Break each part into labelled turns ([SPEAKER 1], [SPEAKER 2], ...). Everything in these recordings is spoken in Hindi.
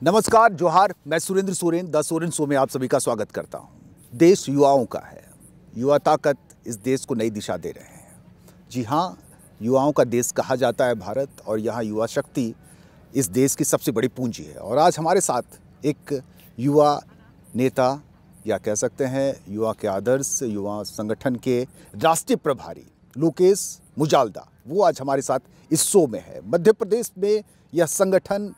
[SPEAKER 1] नमस्कार, जोहार। मैं सुरेंद्र सोरेन द सोरेन शो में आप सभी का स्वागत करता हूं। देश युवाओं का है। युवा ताकत इस देश को नई दिशा दे रहे हैं। जी हाँ, युवाओं का देश कहा जाता है भारत, और यहाँ युवा शक्ति इस देश की सबसे बड़ी पूंजी है। और आज हमारे साथ एक युवा नेता, या कह सकते हैं युवा के आदर्श, युवा संगठन के राष्ट्रीय प्रभारी लोकेश मुजाल्दा, वो आज हमारे साथ इस शो में है। मध्य प्रदेश में यह संगठन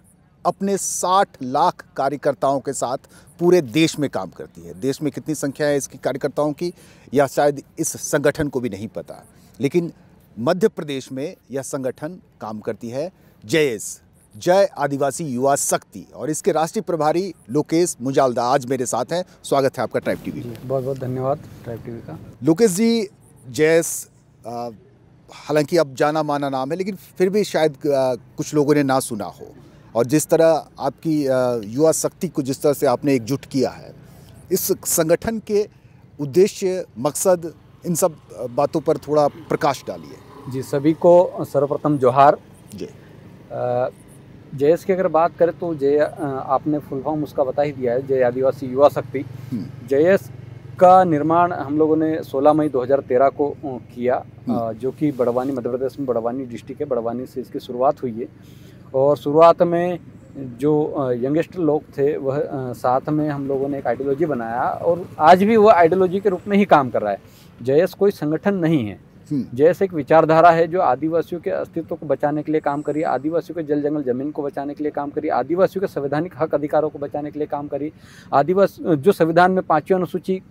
[SPEAKER 1] अपने 60 लाख कार्यकर्ताओं के साथ पूरे देश में काम करती है। देश में कितनी संख्या है इसकी कार्यकर्ताओं की, या शायद इस संगठन को भी नहीं पता, लेकिन मध्य प्रदेश में यह संगठन काम करती है। जय आदिवासी युवा शक्ति, और इसके राष्ट्रीय प्रभारी लोकेश मुजाल्दा आज मेरे साथ हैं। स्वागत है आपका ट्राइब टीवी में।
[SPEAKER 2] बहुत बहुत धन्यवाद ट्राइब टीवी का।
[SPEAKER 1] लोकेश जी, जयस हालांकि अब जाना माना नाम है, लेकिन फिर भी शायद कुछ लोगों ने ना सुना हो। और जिस तरह आपकी युवा शक्ति को जिस तरह से आपने एकजुट किया है, इस संगठन के उद्देश्य, मकसद, इन सब बातों पर थोड़ा प्रकाश डालिए।
[SPEAKER 2] जी, सभी को सर्वप्रथम जोहार।
[SPEAKER 1] जी।
[SPEAKER 2] जयस की अगर बात करें तो आपने फुल फॉर्म उसका बता ही दिया है, जय आदिवासी युवा शक्ति। जयस का निर्माण हम लोगों ने 16 मई 2013 को किया, जो कि बड़वानी, मध्य प्रदेश में बड़वानी डिस्ट्रिक्ट है। बड़वानी से इसकी शुरुआत हुई है। और शुरुआत में जो यंगेस्ट लोग थे वह साथ में हम लोगों ने एक आइडियोलॉजी बनाया, और आज भी वह आइडियोलॉजी के रूप में ही काम कर रहा है। जयस कोई संगठन नहीं है। जयस एक विचारधारा है जो आदिवासियों के अस्तित्व को बचाने के लिए काम करी, आदिवासियों के जल जंगल जमीन को बचाने के लिए काम करी, आदिवासियों के संवैधानिक हक अधिकारों को बचाने के लिए काम करी। आदिवासी जो संविधान में 5वीं अनुसूची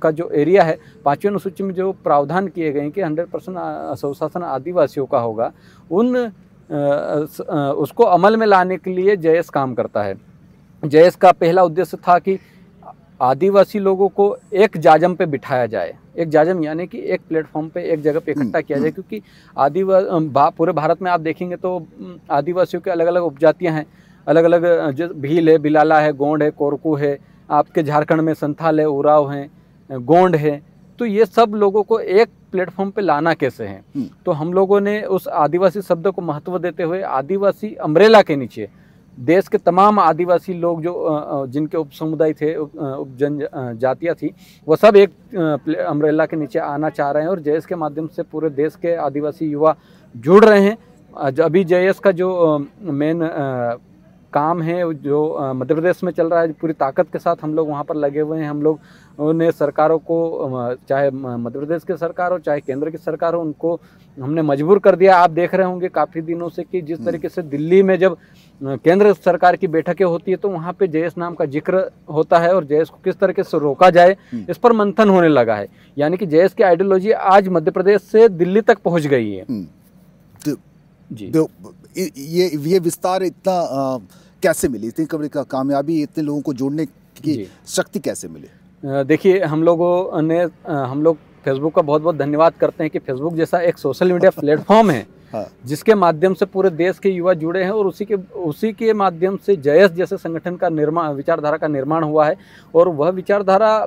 [SPEAKER 2] का जो एरिया है, 5वीं अनुसूची में जो प्रावधान किए गए हैं कि 100% स्वशासन आदिवासियों का होगा, उसको अमल में लाने के लिए जयस काम करता है। जयस का पहला उद्देश्य था कि आदिवासी लोगों को एक जाजम पे बिठाया जाए। एक जाजम यानी कि एक प्लेटफॉर्म पे, एक जगह पे इकट्ठा किया जाए, क्योंकि पूरे भारत में आप देखेंगे तो आदिवासियों के अलग अलग उपजातियां हैं, अलग अलग, जो भील है, बिलाला है, गोंड है, कोरकू है, आपके झारखंड में संथाल है, उराव हैं, गोंड है। तो ये सब लोगों को एक प्लेटफॉर्म पे लाना कैसे है, तो हम लोगों ने उस आदिवासी शब्द को महत्व देते हुए आदिवासी अम्ब्रेला के नीचे देश के तमाम आदिवासी लोग जो जिनके उप समुदाय थे, उप जनजातियाँ थी, वो सब एक अम्ब्रेला के नीचे आना चाह रहे हैं। और जयस के माध्यम से पूरे देश के आदिवासी युवा जुड़ रहे हैं। अभी जयस का जो मेन काम है जो मध्य प्रदेश में चल रहा है, पूरी ताकत के साथ हम लोग वहाँ पर लगे हुए हैं। हम लोग ने सरकारों को, चाहे मध्य प्रदेश की सरकार हो, चाहे केंद्र की सरकार हो, उनको हमने मजबूर कर दिया। आप देख रहे होंगे काफ़ी दिनों से कि जिस तरीके से दिल्ली में जब केंद्र सरकार की बैठकें होती है तो वहाँ पे जयस नाम का जिक्र होता है, और जयस को किस तरीके से रोका जाए इस पर मंथन होने लगा है। यानी कि जयस की आइडियोलॉजी आज मध्य प्रदेश से दिल्ली तक पहुँच गई है।
[SPEAKER 1] जी। ये विस्तार इतना कैसे मिली, इतनी कामयाबी, इतने लोगों को जोड़ने की शक्ति कैसे मिली?
[SPEAKER 2] देखिए, हम लोग फेसबुक का बहुत बहुत धन्यवाद करते हैं कि फेसबुक जैसा एक सोशल मीडिया प्लेटफॉर्म है, जिसके माध्यम से पूरे देश के युवा जुड़े हैं, और उसी के माध्यम से जयस जैसे संगठन का निर्माण, विचारधारा का निर्माण हुआ है, और वह विचारधारा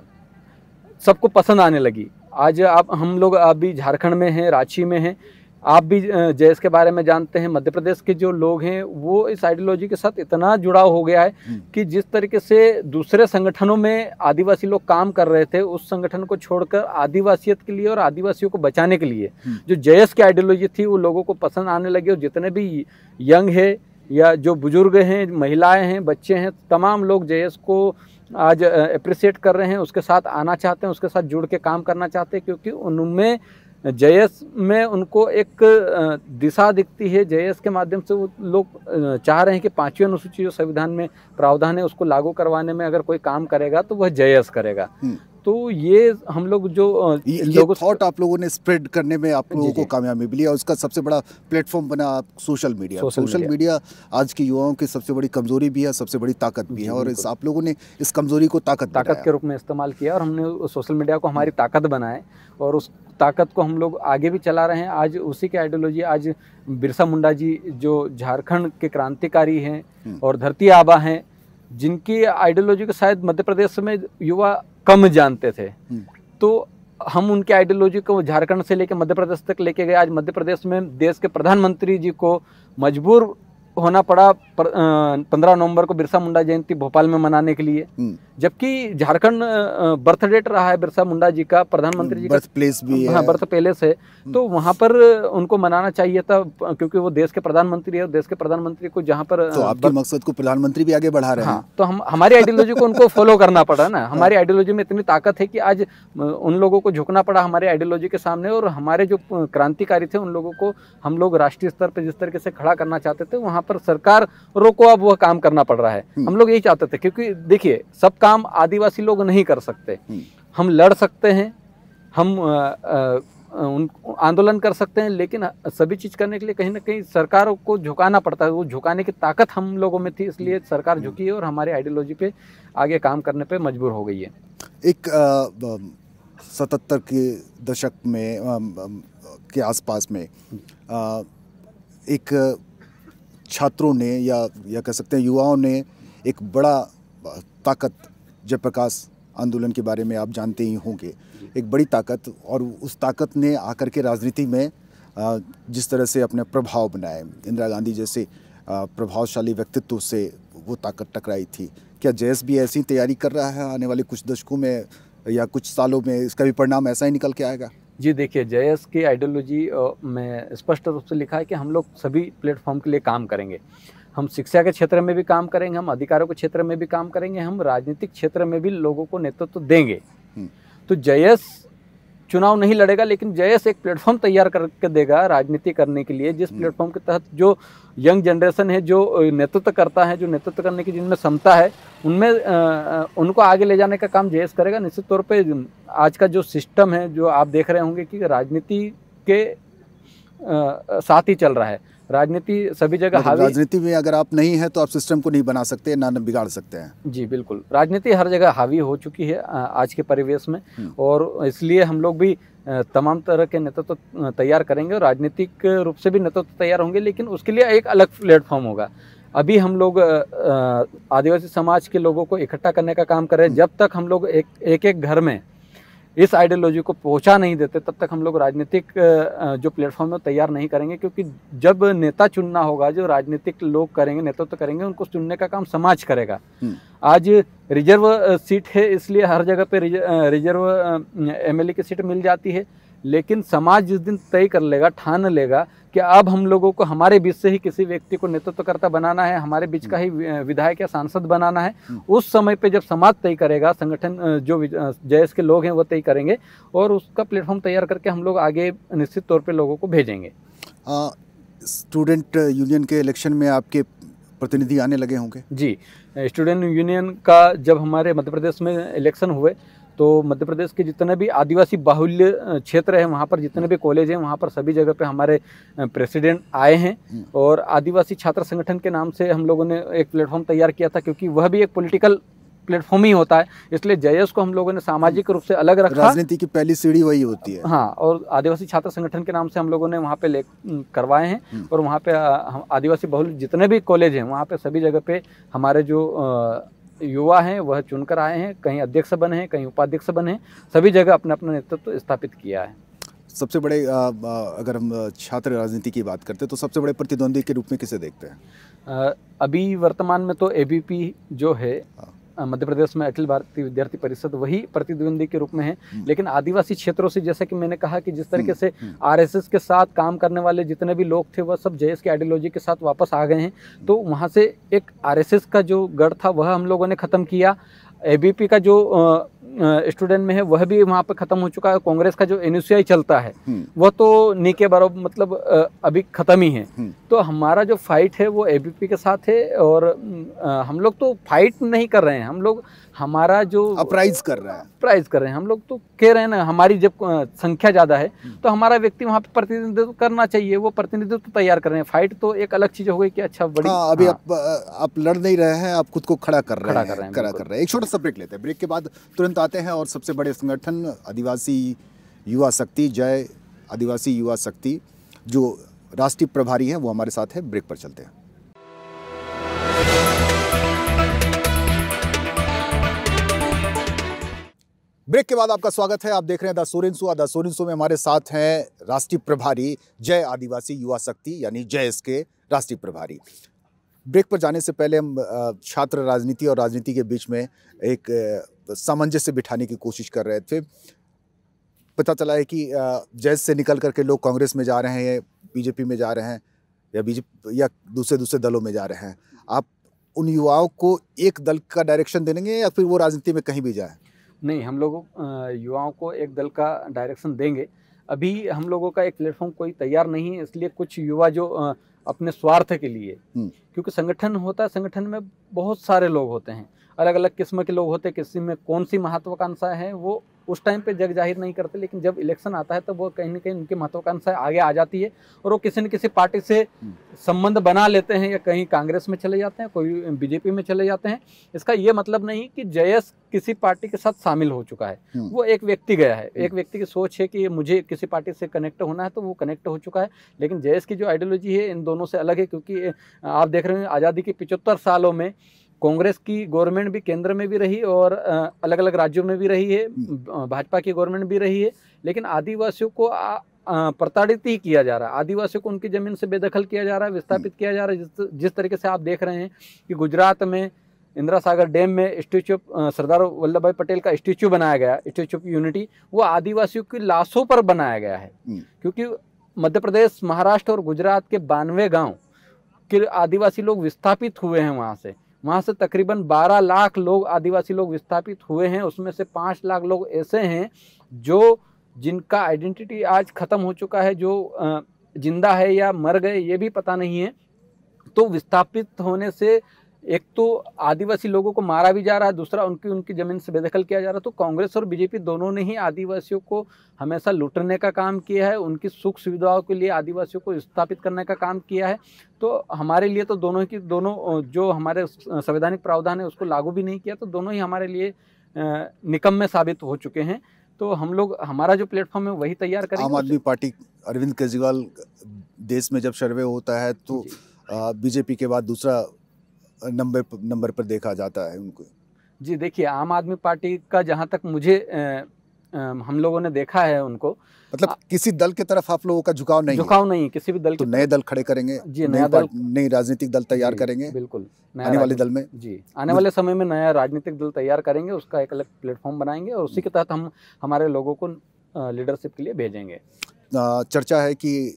[SPEAKER 2] सबको पसंद आने लगी। आज हम लोग अभी झारखंड में हैं, रांची में हैं। आप भी जयस के बारे में जानते हैं। मध्य प्रदेश के जो लोग हैं वो इस आइडियोलॉजी के साथ इतना जुड़ाव हो गया है कि जिस तरीके से दूसरे संगठनों में आदिवासी लोग काम कर रहे थे, उस संगठन को छोड़कर आदिवासियत के लिए और आदिवासियों को बचाने के लिए जो जयस की आइडियोलॉजी थी वो लोगों को पसंद आने लगी। और जितने भी यंग है या जो बुजुर्ग हैं, महिलाएं हैं, बच्चे हैं, तमाम लोग जयस को आज अप्रिशिएट कर रहे हैं, उसके साथ आना चाहते हैं, उसके साथ जुड़ के काम करना चाहते हैं, क्योंकि उनमें जयस में उनको एक दिशा दिखती है। जयस के माध्यम से वो लोग चाह रहे हैं कि 5वीं अनुसूची जो संविधान में प्रावधान है उसको लागू करवाने में अगर कोई काम करेगा तो वह जयस करेगा। तो ये हम लोग जो
[SPEAKER 1] लोगों थॉट आप लोगों ने स्प्रेड करने में आप लोगों को कामयाबी मिली, और उसका सबसे बड़ा प्लेटफॉर्म बना सोशल मीडिया। आज के युवाओं की सबसे बड़ी कमजोरी भी है, सबसे बड़ी ताकत भी है, और आप लोगों ने इस कमजोरी को ताकत
[SPEAKER 2] के रूप में इस्तेमाल किया, और हमने सोशल मीडिया को हमारी ताकत बनाए, और उस ताकत को हम लोग आगे भी चला रहे हैं। आज उसी की आइडियोलॉजी, आज बिरसा मुंडा जी जो झारखंड के क्रांतिकारी हैं और धरती आबा हैं, जिनकी आइडियोलॉजी को शायद मध्य प्रदेश में युवा कम जानते थे, तो हम उनके आइडियोलॉजी को झारखंड से लेकर मध्य प्रदेश तक लेके गए। आज मध्य प्रदेश में देश के प्रधानमंत्री जी को मजबूर होना पड़ा 15 नवंबर को बिरसा मुंडा जयंती भोपाल में मनाने के लिए, जबकि झारखंड बर्थ डेट रहा है बिरसा मुंडा जी का, प्रधानमंत्री जी का
[SPEAKER 1] बर्थ प्लेस भी है।
[SPEAKER 2] हाँ, बर्थ पैलेस है, तो वहाँ पर उनको मनाना चाहिए था, क्योंकि वो देश के प्रधानमंत्री है। देश के प्रधानमंत्री को जहाँ पर
[SPEAKER 1] तो आपके मकसद को प्रधानमंत्री भी आगे बढ़ा रहे हैं।
[SPEAKER 2] हाँ, तो हमारी आइडियोलॉजी को उनको फॉलो करना पड़ा ना। हमारी आइडियोलॉजी में इतनी ताकत है कि आज उन लोगों को झुकना पड़ा हमारी आइडियोलॉजी के सामने, और हमारे जो क्रांतिकारी थे उन लोगों को हम लोग राष्ट्रीय स्तर पर जिस तरीके से खड़ा करना चाहते थे, वहाँ पर सरकारों को अब वह काम करना पड़ रहा है। हम लोग यही चाहते थे, क्योंकि देखिए सब काम आदिवासी लोग नहीं कर सकते। हम लड़ सकते हैं, हम आंदोलन कर सकते हैं, लेकिन सभी चीज़ करने के लिए कहीं ना कहीं सरकार को झुकाना पड़ता है। वो झुकाने की ताकत हम लोगों में थी, इसलिए सरकार झुकी है और हमारे आइडियोलॉजी पे आगे काम करने पे मजबूर हो गई है।
[SPEAKER 1] एक 77 के दशक में के आसपास में एक छात्रों ने या कह सकते हैं युवाओं ने एक बड़ा ताकत, जयप्रकाश आंदोलन के बारे में आप जानते ही होंगे, एक बड़ी ताकत, और उस ताकत ने आकर के राजनीति में जिस तरह से अपने प्रभाव बनाए, इंदिरा गांधी जैसे प्रभावशाली व्यक्तित्व से वो ताकत टकराई थी। क्या जयस भी ऐसी तैयारी कर रहा है आने वाले कुछ दशकों में या कुछ सालों में इसका भी परिणाम ऐसा ही निकल के आएगा?
[SPEAKER 2] जी देखिए, जयस की आइडियोलॉजी में स्पष्ट रूप से लिखा है कि हम लोग सभी प्लेटफॉर्म के लिए काम करेंगे। हम शिक्षा के क्षेत्र में भी काम करेंगे, हम अधिकारों के क्षेत्र में भी काम करेंगे, हम राजनीतिक क्षेत्र में भी लोगों को नेतृत्व देंगे। तो जयस चुनाव नहीं लड़ेगा, लेकिन जयस एक प्लेटफॉर्म तैयार करके देगा राजनीति करने के लिए, जिस प्लेटफॉर्म के तहत जो यंग जनरेशन है, जो नेतृत्व करता है, जो नेतृत्व करने की जिनमें क्षमता है, उनमें उनको आगे ले जाने का काम जयस करेगा। निश्चित तौर पे आज का जो सिस्टम है, जो आप देख रहे होंगे कि राजनीति के साथ ही चल रहा है, राजनीति सभी जगह हावी।
[SPEAKER 1] राजनीति में अगर आप नहीं है तो आप सिस्टम को नहीं बना सकते, ना बिगाड़ सकते हैं। जी
[SPEAKER 2] बिल्कुल, राजनीति हर जगह हावी हो चुकी है आज के परिवेश में, और इसलिए हम लोग भी तमाम तरह के नेतृत्व तैयार करेंगे और राजनीतिक रूप से भी नेतृत्व तैयार होंगे, लेकिन उसके लिए एक अलग प्लेटफॉर्म होगा। अभी हम लोग आदिवासी समाज के लोगों को इकट्ठा करने का काम कर रहे हैं। जब तक हम लोग एक घर में इस आइडियोलॉजी को पहुंचा नहीं देते, तब तक हम लोग राजनीतिक जो प्लेटफॉर्म है तैयार नहीं करेंगे, क्योंकि जब नेता चुनना होगा, जो राजनीतिक लोग करेंगे, नेतृत्व करेंगे, उनको चुनने का काम समाज करेगा। आज रिजर्व सीट है, इसलिए हर जगह पे रिजर्व एमएलए की सीट मिल जाती है, लेकिन समाज जिस दिन तय कर लेगा, ठान लेगा कि अब हम लोगों को हमारे बीच से ही किसी व्यक्ति को नेतृत्वकर्ता बनाना है, हमारे बीच का ही विधायक या सांसद बनाना है, उस समय पे जब समाज तय करेगा, संगठन जो जयस के लोग हैं वो तय करेंगे, और उसका प्लेटफॉर्म तैयार करके हम लोग आगे निश्चित तौर पे लोगों को भेजेंगे।
[SPEAKER 1] स्टूडेंट यूनियन के इलेक्शन में आपके प्रतिनिधि आने लगे होंगे? जी,
[SPEAKER 2] स्टूडेंट यूनियन का जब हमारे मध्य प्रदेश में इलेक्शन हुए, तो मध्य प्रदेश के जितने भी आदिवासी बाहुल्य क्षेत्र हैं, वहाँ पर जितने भी कॉलेज हैं, वहाँ पर सभी जगह पे हमारे प्रेसिडेंट आए हैं, और आदिवासी छात्र संगठन के नाम से हम लोगों ने एक प्लेटफॉर्म तैयार किया था, क्योंकि वह भी एक पॉलिटिकल प्लेटफॉर्म ही होता है, इसलिए जयस को हम लोगों ने सामाजिक रूप से अलग रखा।
[SPEAKER 1] राजनीति की पहली सीढ़ी वही होती है।
[SPEAKER 2] हाँ, और आदिवासी छात्र संगठन के नाम से हम लोगों ने वहाँ पे करवाए हैं, और वहाँ पे आदिवासी बहुल जितने भी कॉलेज हैं, वहाँ पे सभी जगह पे हमारे जो युवा हैं वह चुनकर आए हैं, कहीं अध्यक्ष बने हैं, कहीं उपाध्यक्ष बने हैं, सभी जगह अपना अपना नेतृत्व स्थापित किया है।
[SPEAKER 1] सबसे बड़े अगर हम छात्र राजनीति की बात करते हैं तो सबसे बड़े प्रतिद्वंदी के रूप में किसे देखते हैं?
[SPEAKER 2] अभी वर्तमान में तो एबीपी जो है मध्य प्रदेश में, अखिल भारतीय विद्यार्थी परिषद, वही प्रतिद्वंदी के रूप में है, लेकिन आदिवासी क्षेत्रों से, जैसे कि मैंने कहा कि जिस तरीके से आरएसएस के साथ काम करने वाले जितने भी लोग थे वह सब जयस की आइडियोलॉजी के साथ वापस आ गए हैं, तो वहाँ से एक आरएसएस का जो गढ़ था वह हम लोगों ने ख़त्म किया। एबीपी का जो स्टूडेंट में है वह भी वहाँ पे ख़त्म हो चुका है। कांग्रेस का जो एनयूसीआई चलता है वह तो नी के बराबर, मतलब अभी ख़त्म ही है। तो हमारा जो फाइट है वो एबीपी के साथ है, और हम लोग तो फाइट नहीं कर रहे हैं, हम लोग हमारा जो
[SPEAKER 1] प्राइज कर रहे हैं,
[SPEAKER 2] हम लोग तो कह रहे हैं ना, हमारी जब संख्या ज़्यादा है तो हमारा व्यक्ति वहाँ पे प्रतिनिधित्व करना चाहिए, वो प्रतिनिधित्व तैयार कर रहे हैं। फाइट तो एक अलग चीज़ हो गई कि अच्छा बड़ी।
[SPEAKER 1] हाँ, अभी आप लड़ नहीं रहे हैं, आप खुद को खड़ा कर रहे हैं। एक छोटा सा ब्रेक लेते हैं, ब्रेक के बाद तुरंत आते हैं और सबसे बड़े संगठन आदिवासी युवा शक्ति, जय आदिवासी युवा शक्ति, जो राष्ट्रीय प्रभारी हैं वो हमारे साथ है। ब्रेक पर चलते हैं। ब्रेक के बाद आपका स्वागत है। आप देख रहे हैं द सोरेन शो में हमारे साथ हैं राष्ट्रीय प्रभारी जय आदिवासी युवा शक्ति यानी जयस के राष्ट्रीय प्रभारी। ब्रेक पर जाने से पहले हम छात्र राजनीति और राजनीति के बीच में एक सामंजस्य बिठाने की कोशिश कर रहे थे। पता चला है कि जैस से निकल करके लोग कांग्रेस में जा रहे हैं, बीजेपी में जा रहे हैं, या बीजेपी या दूसरे दलों में जा रहे हैं। आप उन युवाओं को एक दल का डायरेक्शन देंगे या फिर वो राजनीति में कहीं भी जाए?
[SPEAKER 2] नहीं, हम लोग युवाओं को एक दल का डायरेक्शन देंगे। अभी हम लोगों का एक प्लेटफॉर्म कोई तैयार नहीं है, इसलिए कुछ युवा जो अपने स्वार्थ के लिए, क्योंकि संगठन होता है, संगठन में बहुत सारे लोग होते हैं, अलग अलग किस्म के लोग होते हैं, किसी में कौन सी महत्वाकांक्षा है वो उस टाइम पे जग जाहिर नहीं करते, लेकिन जब इलेक्शन आता है तो वो कहीं ना कहीं उनकी महत्वाकांक्षा आगे आ जाती है और वो किसी न किसी पार्टी से संबंध बना लेते हैं, या कहीं कांग्रेस में चले जाते हैं, कोई बीजेपी में चले जाते हैं। इसका ये मतलब नहीं कि जयस किसी पार्टी के साथ शामिल हो चुका है, वो एक व्यक्ति गया है, एक व्यक्ति की सोच है कि मुझे किसी पार्टी से कनेक्ट होना है तो वो कनेक्ट हो चुका है। लेकिन जयस की जो आइडियोलॉजी है इन दोनों से अलग है, क्योंकि आप देख रहे हैं आज़ादी के 75 सालों में कांग्रेस की गवर्नमेंट भी केंद्र में भी रही और अलग अलग राज्यों में भी रही है, भाजपा की गवर्नमेंट भी रही है, लेकिन आदिवासियों को प्रताड़ित ही किया जा रहा है, आदिवासियों को उनकी ज़मीन से बेदखल किया जा रहा है, विस्थापित किया जा रहा है। जिस तरीके से आप देख रहे हैं कि गुजरात में इंदिरा सागर डैम में स्टैचू ऑफ सरदार वल्लभ भाई पटेल का स्टैचू बनाया गया, स्टैचू ऑफ यूनिटी, वो आदिवासियों की लाशों पर बनाया गया है, क्योंकि मध्य प्रदेश, महाराष्ट्र और गुजरात के 92 गाँव के आदिवासी लोग विस्थापित हुए हैं। वहाँ से तकरीबन 12 लाख लोग, आदिवासी लोग विस्थापित हुए हैं। उसमें से 5 लाख लोग ऐसे हैं जिनका आइडेंटिटी आज ख़त्म हो चुका है, जो जिंदा है या मर गए ये भी पता नहीं है। तो विस्थापित होने से एक तो आदिवासी लोगों को मारा भी जा रहा है, दूसरा उनकी ज़मीन से बेदखल किया जा रहा है। तो कांग्रेस और बीजेपी दोनों ने ही आदिवासियों को हमेशा लूटने का काम किया है, उनकी सुख सुविधाओं के लिए आदिवासियों को स्थापित करने का काम किया है। तो हमारे लिए तो दोनों जो हमारे संवैधानिक प्रावधान है उसको लागू भी नहीं किया, तो दोनों ही हमारे लिए निकम्मे साबित हो चुके हैं। तो हम लोग, हमारा जो प्लेटफॉर्म है वही तैयार करेंगे।
[SPEAKER 1] आम आदमी पार्टी, अरविंद केजरीवाल देश में जब सर्वे होता है तो बीजेपी के बाद दूसरा नंबर पर देखा जाता है उनको।
[SPEAKER 2] जी देखिए, आम आदमी पार्टी का जहाँ तक मुझे हम लोगों ने देखा है उनको,
[SPEAKER 1] मतलब किसी दल की तरफ आप लोगों का झुकाव नहीं,
[SPEAKER 2] किसी भी दल
[SPEAKER 1] तो नए दल खड़े करेंगे
[SPEAKER 2] जी, नई
[SPEAKER 1] राजनीतिक दल तैयार करेंगे,
[SPEAKER 2] बिल्कुल
[SPEAKER 1] आने वाले दल में
[SPEAKER 2] जी, आने वाले समय में नया राजनीतिक दल तैयार करेंगे, उसका एक अलग प्लेटफॉर्म बनाएंगे और उसी के तहत हम हमारे लोगों को लीडरशिप के लिए भेजेंगे।
[SPEAKER 1] चर्चा है कि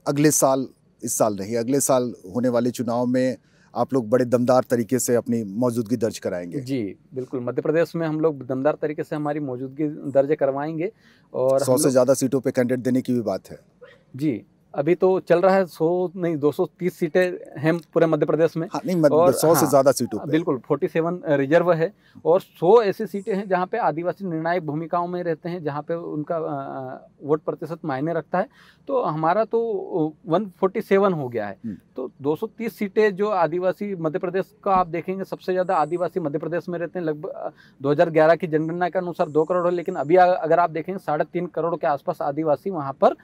[SPEAKER 1] अगले साल, इस साल नहीं, अगले साल होने वाले चुनाव में आप लोग बड़े दमदार तरीके से अपनी मौजूदगी दर्ज कराएंगे।
[SPEAKER 2] जी बिल्कुल, मध्य प्रदेश में हम लोग दमदार तरीके से हमारी मौजूदगी दर्ज करवाएंगे और
[SPEAKER 1] 100 से ज़्यादा सीटों पे कैंडिडेट देने की भी बात है।
[SPEAKER 2] जी, अभी तो चल रहा है 100 नहीं 230 सीटें हैं पूरे मध्य प्रदेश में।
[SPEAKER 1] हाँ, नहीं, और 100 से ज़्यादा सीटों पे
[SPEAKER 2] बिल्कुल 47 रिजर्व है और 100 ऐसी सीटें हैं जहाँ पे आदिवासी निर्णायक भूमिकाओं में रहते हैं, जहाँ पे उनका वोट प्रतिशत मायने रखता है। तो हमारा तो 147 हो गया है, तो 230 सीटें जो आदिवासी मध्य प्रदेश का आप देखेंगे, सबसे ज़्यादा आदिवासी मध्य प्रदेश में रहते हैं। लगभग 2011 की जनगणना के अनुसार 2 करोड़ है, लेकिन अभी अगर आप देखेंगे 3.5 करोड़ के आसपास आदिवासी वहाँ पर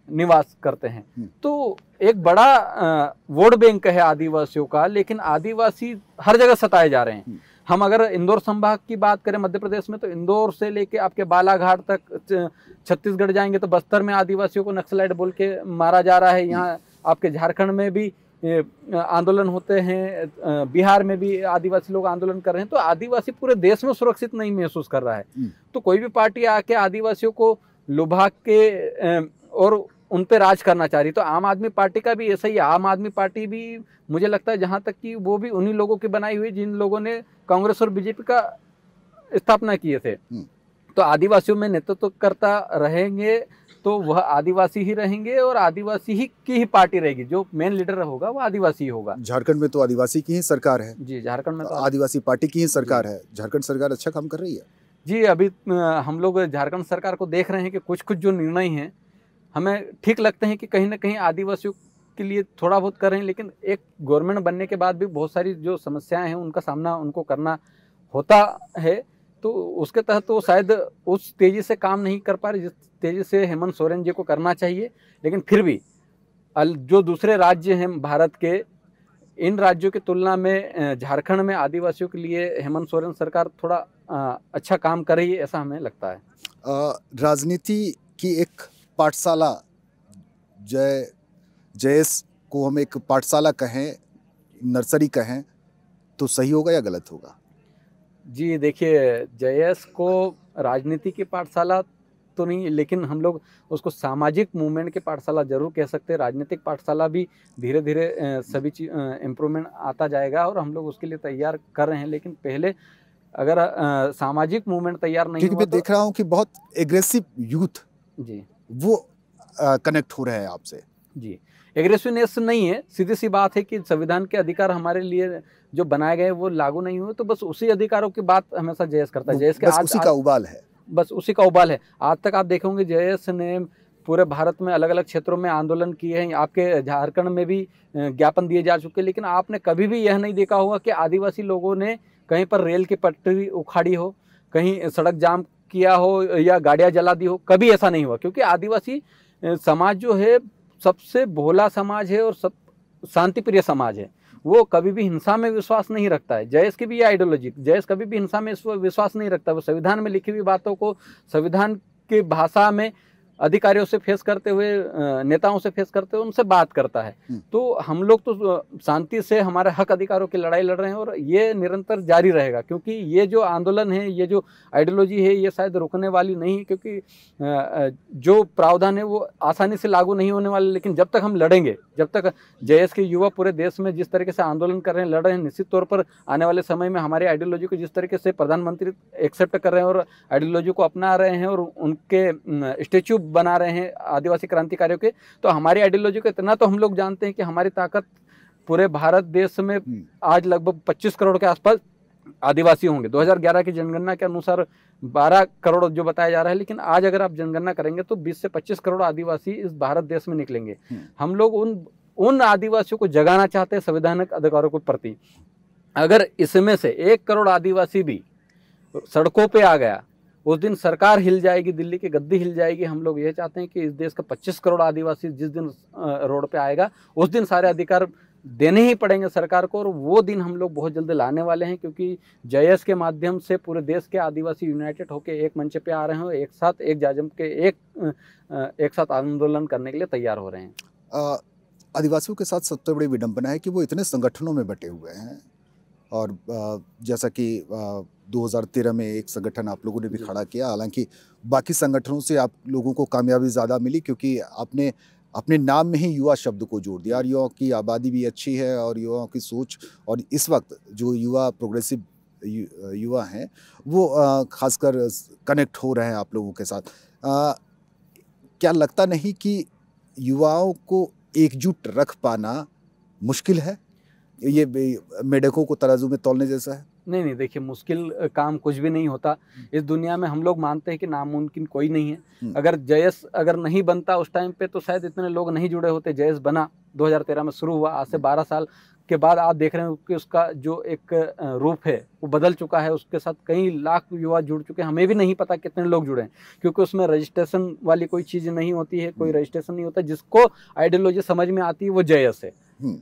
[SPEAKER 2] निवास करते हैं। तो एक बड़ा वोट बैंक है आदिवासियों का, लेकिन आदिवासी हर जगह सताए जा रहे हैं। हम अगर इंदौर संभाग की बात करें मध्य प्रदेश में, तो इंदौर से लेके आपके बालाघाट तक, छत्तीसगढ़ जाएंगे तो बस्तर में आदिवासियों को नक्सलाइट बोल के मारा जा रहा है। यहाँ आपके झारखंड में भी आंदोलन होते हैं, बिहार में भी आदिवासी लोग आंदोलन कर रहे हैं। तो आदिवासी पूरे देश में सुरक्षित नहीं महसूस कर रहा है। तो कोई भी पार्टी आके आदिवासियों को लुभा के और उन पे राज करना चाह रही। तो आम आदमी पार्टी का भी ऐसा ही है। आम आदमी पार्टी भी मुझे लगता है जहाँ तक कि वो भी उन्हीं लोगों की बनाई हुई जिन लोगों ने कांग्रेस और बीजेपी का स्थापना किए थे। तो आदिवासियों में नेतृत्व करता रहेंगे तो वह आदिवासी ही रहेंगे और आदिवासी ही की ही पार्टी रहेगी। जो मेन लीडर होगा वो आदिवासी ही होगा।
[SPEAKER 1] झारखंड में तो आदिवासी की ही सरकार है।
[SPEAKER 2] जी, झारखंड में तो
[SPEAKER 1] आदिवासी पार्टी की ही सरकार है। झारखंड सरकार अच्छा काम कर रही है।
[SPEAKER 2] जी, अभी हम लोग झारखंड सरकार को देख रहे हैं कि कुछ जो निर्णय हैं हमें ठीक लगते हैं कि कहीं ना कहीं आदिवासियों के लिए थोड़ा बहुत कर रहे हैं, लेकिन एक गवर्नमेंट बनने के बाद भी बहुत सारी जो समस्याएं हैं उनका सामना उनको करना होता है। तो उसके तहत तो शायद उस तेज़ी से काम नहीं कर पा रहे जिस तेज़ी से हेमंत सोरेन जी को करना चाहिए। लेकिन फिर भी जो दूसरे राज्य हैं भारत के, इन राज्यों की तुलना में झारखंड में आदिवासियों के लिए हेमंत सोरेन सरकार थोड़ा अच्छा काम कर रही है, ऐसा हमें लगता है।
[SPEAKER 1] राजनीति की एक पाठशाला, जयस को हम एक पाठशाला कहें नर्सरी कहें तो सही होगा या गलत होगा?
[SPEAKER 2] जी देखिए, जेएस को राजनीति की पाठशाला तो नहीं, लेकिन हम लोग उसको सामाजिक मूवमेंट की पाठशाला जरूर कह सकते हैं। राजनीतिक पाठशाला भी धीरे धीरे सभी इम्प्रूवमेंट आता जाएगा और हम लोग उसके लिए तैयार कर रहे हैं। लेकिन पहले अगर सामाजिक मूवमेंट तैयार नहीं
[SPEAKER 1] क्योंकि
[SPEAKER 2] हुआ
[SPEAKER 1] मैं देख रहा हूँ कि बहुत एग्रेसिव यूथ
[SPEAKER 2] जी
[SPEAKER 1] वो कनेक्ट हो रहे हैं आपसे।
[SPEAKER 2] जी, एग्रेसिवनेस नहीं है, सीधी सी बात है कि संविधान के अधिकार हमारे लिए जो बनाए गए वो लागू नहीं हुए, तो बस उसी अधिकारों की बात हमेशा जेएस करता है। जेएस के
[SPEAKER 1] बस उसी का उबाल है।
[SPEAKER 2] बस उसी का उबाल है। आज तक आप देखेंगे जेएस ने पूरे भारत में अलग अलग क्षेत्रों में आंदोलन किए हैं। आपके झारखंड में भी ज्ञापन दिए जा चुके हैं, लेकिन आपने कभी भी यह नहीं देखा होगा कि आदिवासी लोगों ने कहीं पर रेल की पटरी उखाड़ी हो, कहीं सड़क जाम किया हो या गाड़ियां जला दी हो। कभी ऐसा नहीं हुआ, क्योंकि आदिवासी समाज जो है सबसे भोला समाज है और सब शांति प्रिय समाज है। वो कभी भी हिंसा में विश्वास नहीं रखता है। जेएस की भी ये आइडियोलॉजी, जेएस कभी भी हिंसा में विश्वास नहीं रखता। वो संविधान में लिखी हुई बातों को संविधान की भाषा में अधिकारियों से फेस करते हुए, नेताओं से फेस करते हुए उनसे बात करता है। तो हम लोग तो शांति से हमारे हक अधिकारों की लड़ाई लड़ रहे हैं और ये निरंतर जारी रहेगा, क्योंकि ये जो आंदोलन है, ये जो आइडियोलॉजी है, ये शायद रुकने वाली नहीं है, क्योंकि जो प्रावधान है वो आसानी से लागू नहीं होने वाले। लेकिन जब तक हम लड़ेंगे, जब तक जेएस के युवा पूरे देश में जिस तरीके से आंदोलन कर रहे हैं, लड़ रहे हैं, निश्चित तौर पर आने वाले समय में हमारी आइडियोलॉजी को जिस तरीके से प्रधानमंत्री एक्सेप्ट कर रहे हैं और आइडियोलॉजी को अपना रहे हैं और उनके स्टेच्यू बना रहे हैं आदिवासी क्रांतिकारियों के, तो हमारी आइडियोलॉजी को इतना तो हम लोग जानते हैं कि हमारी ताकत पूरे भारत देश में आज लगभग 25 करोड़ के आसपास आदिवासी होंगे। 2011 की जनगणना के अनुसार 12 करोड़ जो बताया जा रहा है, लेकिन आज अगर आप जनगणना करेंगे तो 20 से 25 करोड़ आदिवासी इस भारत देश में निकलेंगे। हम लोग उन आदिवासियों को जगाना चाहते हैं संवैधानिक अधिकारों के प्रति। अगर इसमें से 1 करोड़ आदिवासी भी सड़कों पे आ गया, उस दिन सरकार हिल जाएगी, दिल्ली की गद्दी हिल जाएगी। हम लोग ये चाहते हैं कि इस देश का 25 करोड़ आदिवासी जिस दिन रोड पे आएगा, उस दिन सारे अधिकार देने ही पड़ेंगे सरकार को, और वो दिन हम लोग बहुत जल्दी लाने वाले हैं, क्योंकि जेएस के माध्यम से पूरे देश के आदिवासी यूनाइटेड होकर एक मंच पे आ रहे हैं, एक साथ एक जाजम के एक साथ आंदोलन करने के लिए तैयार हो रहे हैं।
[SPEAKER 1] आदिवासियों के साथ सबसे बड़ी विडंबना है कि वो इतने संगठनों में बटे हुए हैं, और जैसा कि 2013 में एक संगठन आप लोगों ने भी खड़ा किया, हालांकि बाकी संगठनों से आप लोगों को कामयाबी ज़्यादा मिली, क्योंकि आपने अपने नाम में ही युवा शब्द को जोड़ दिया। और युवाओं की आबादी भी अच्छी है और युवाओं की सोच, और इस वक्त जो युवा प्रोग्रेसिव युवा हैं वो खासकर कनेक्ट हो रहे हैं आप लोगों के साथ। क्या लगता नहीं कि युवाओं को एकजुट रख पाना मुश्किल है? ये मेढकों को तराजू में तौलने जैसा है?
[SPEAKER 2] नहीं, देखिए, मुश्किल काम कुछ भी नहीं होता इस दुनिया में। हम लोग मानते हैं कि नामुमकिन कोई नहीं है। अगर जेएस अगर नहीं बनता उस टाइम पे, तो शायद इतने लोग नहीं जुड़े होते। जेएस बना 2013 में शुरू हुआ, आज से 12 साल के बाद आप देख रहे हो कि उसका जो एक रूप है वो बदल चुका है। उसके साथ कई लाख युवा जुड़ चुके हैं, हमें भी नहीं पता कितने लोग जुड़े हैं, क्योंकि उसमें रजिस्ट्रेशन वाली कोई चीज़ नहीं होती है, कोई रजिस्ट्रेशन नहीं होता। जिसको आइडियोलॉजी समझ में आती है वो जेएस है।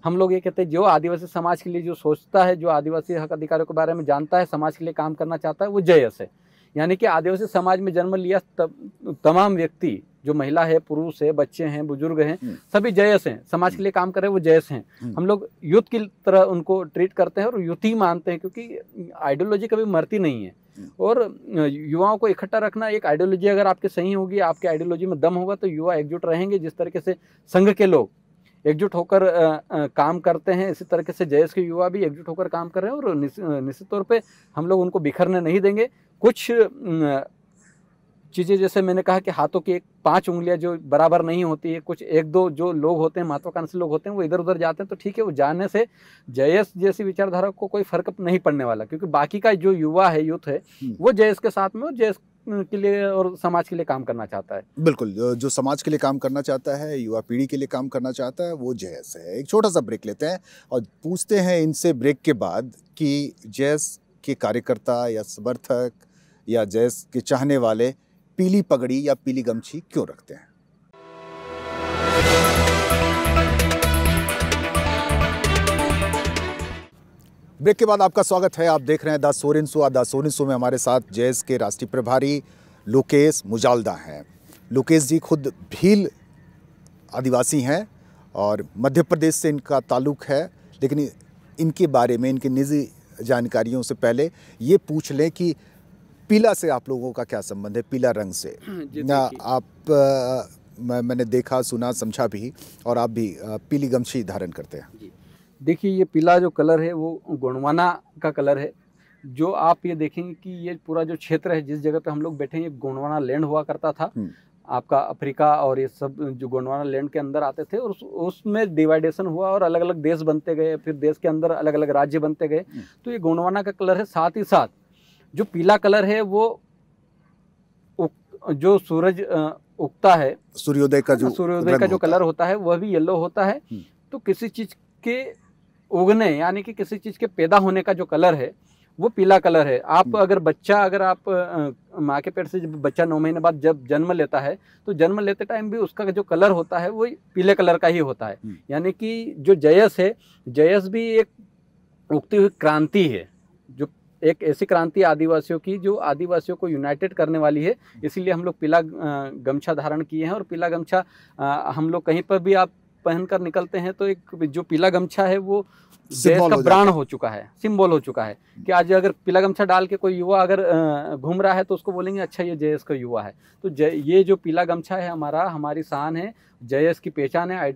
[SPEAKER 2] हम लोग ये कहते हैं, जो आदिवासी समाज के लिए जो सोचता है, जो आदिवासी हक अधिकारों के बारे में जानता है, समाज के लिए काम करना चाहता है, वो जेएस है। यानी कि आदिवासी समाज में जन्म लिया तमाम व्यक्ति, जो महिला है, पुरुष है, बच्चे हैं, बुजुर्ग हैं, सभी जेएस हैं। समाज के लिए काम कर रहे हैं वो जेएस हैं। हम लोग यूथ की तरह उनको ट्रीट करते हैं और यूथ ही मानते हैं, क्योंकि आइडियोलॉजी कभी मरती नहीं है। और युवाओं को इकट्ठा रखना, एक आइडियोलॉजी अगर आपकी सही होगी, आपके आइडियोलॉजी में दम होगा, तो युवा एकजुट रहेंगे। जिस तरीके से संघ के लोग एकजुट होकर काम करते हैं, इसी तरीके से जेएस के युवा भी एकजुट होकर काम कर रहे हैं, और निश्चित तौर पे हम लोग उनको बिखरने नहीं देंगे। कुछ चीज़ें, जैसे मैंने कहा कि हाथों की 5 उंगलियां जो बराबर नहीं होती है, कुछ 1-2 जो लोग होते हैं, महत्वाकांक्षी लोग होते हैं, वो इधर उधर जाते हैं, तो ठीक है, वो जाने से जेएस जैसी विचारधारा को कोई फर्क नहीं पड़ने वाला, क्योंकि बाकी का जो युवा है, यूथ है, वो जेएस के साथ में, जेएस के लिए और समाज के लिए काम करना चाहता है।
[SPEAKER 1] बिल्कुल, जो समाज के लिए काम करना चाहता है, युवा पीढ़ी के लिए काम करना चाहता है, वो जेएस है। एक छोटा सा ब्रेक लेते हैं और पूछते हैं इनसे ब्रेक के बाद कि जेएस के कार्यकर्ता या समर्थक या जेएस के चाहने वाले पीली पगड़ी या पीली गमछी क्यों रखते हैं। ब्रेक के बाद आपका स्वागत है। आप देख रहे हैं the Soren show. The Soren show में हमारे साथ जेएस के राष्ट्रीय प्रभारी लोकेश मुजाल्दा हैं। लोकेश जी खुद भील आदिवासी हैं और मध्य प्रदेश से इनका ताल्लुक है, लेकिन इनके बारे में, इनकी निजी जानकारियों से पहले ये पूछ लें कि पीला से आप लोगों का क्या संबंध है, पीला रंग से? मैंने देखा, सुना, समझा भी, और आप भी पीली गमछी धारण करते हैं।
[SPEAKER 2] देखिए, ये पीला जो कलर है वो गोंडवाना का कलर है। जो आप ये देखेंगे कि ये पूरा जो क्षेत्र है, जिस जगह पे हम लोग बैठे हैं, ये गोंडवाना लैंड हुआ करता था। आपका अफ्रीका और ये सब जो गोंडवाना लैंड के अंदर आते थे, और उसमें डिवाइडेशन हुआ और अलग अलग देश बनते गए, फिर देश के अंदर अलग अलग राज्य बनते गए। तो ये गोंडवाना का कलर है। साथ ही साथ जो पीला कलर है वो जो सूरज उगता है, सूर्योदय का जो कलर होता है वह भी येलो होता है। तो किसी चीज के उगने यानी कि किसी चीज के पैदा होने का जो कलर है वो पीला कलर है। आप अगर आप माँ के पेट से जब बच्चा 9 महीने बाद जब जन्म लेता है, तो जन्म लेते टाइम भी उसका जो कलर होता है वो पीले कलर का ही होता है। यानी कि जो जयस है, जयस भी एक उगती हुई क्रांति है, जो एक ऐसी क्रांति आदिवासियों की जो आदिवासियों को यूनाइटेड करने वाली है। इसीलिए हम लोग पीला गमछा धारण किए हैं। और पीला गमछा हम लोग कहीं पर भी आप पहनकर निकलते हैं तो एक जो पीला गमछा है वो देश का ब्रांड हो चुका है, सिंबल हो चुका है कि आज अगर पीला गमछा डाल के कोई युवा अगर घूम रहा है तो उसको बोलेंगे अच्छा ये जयस का युवा है। तो ये जो पीला गमछा है हमारी शान है, जयस की पहचान है,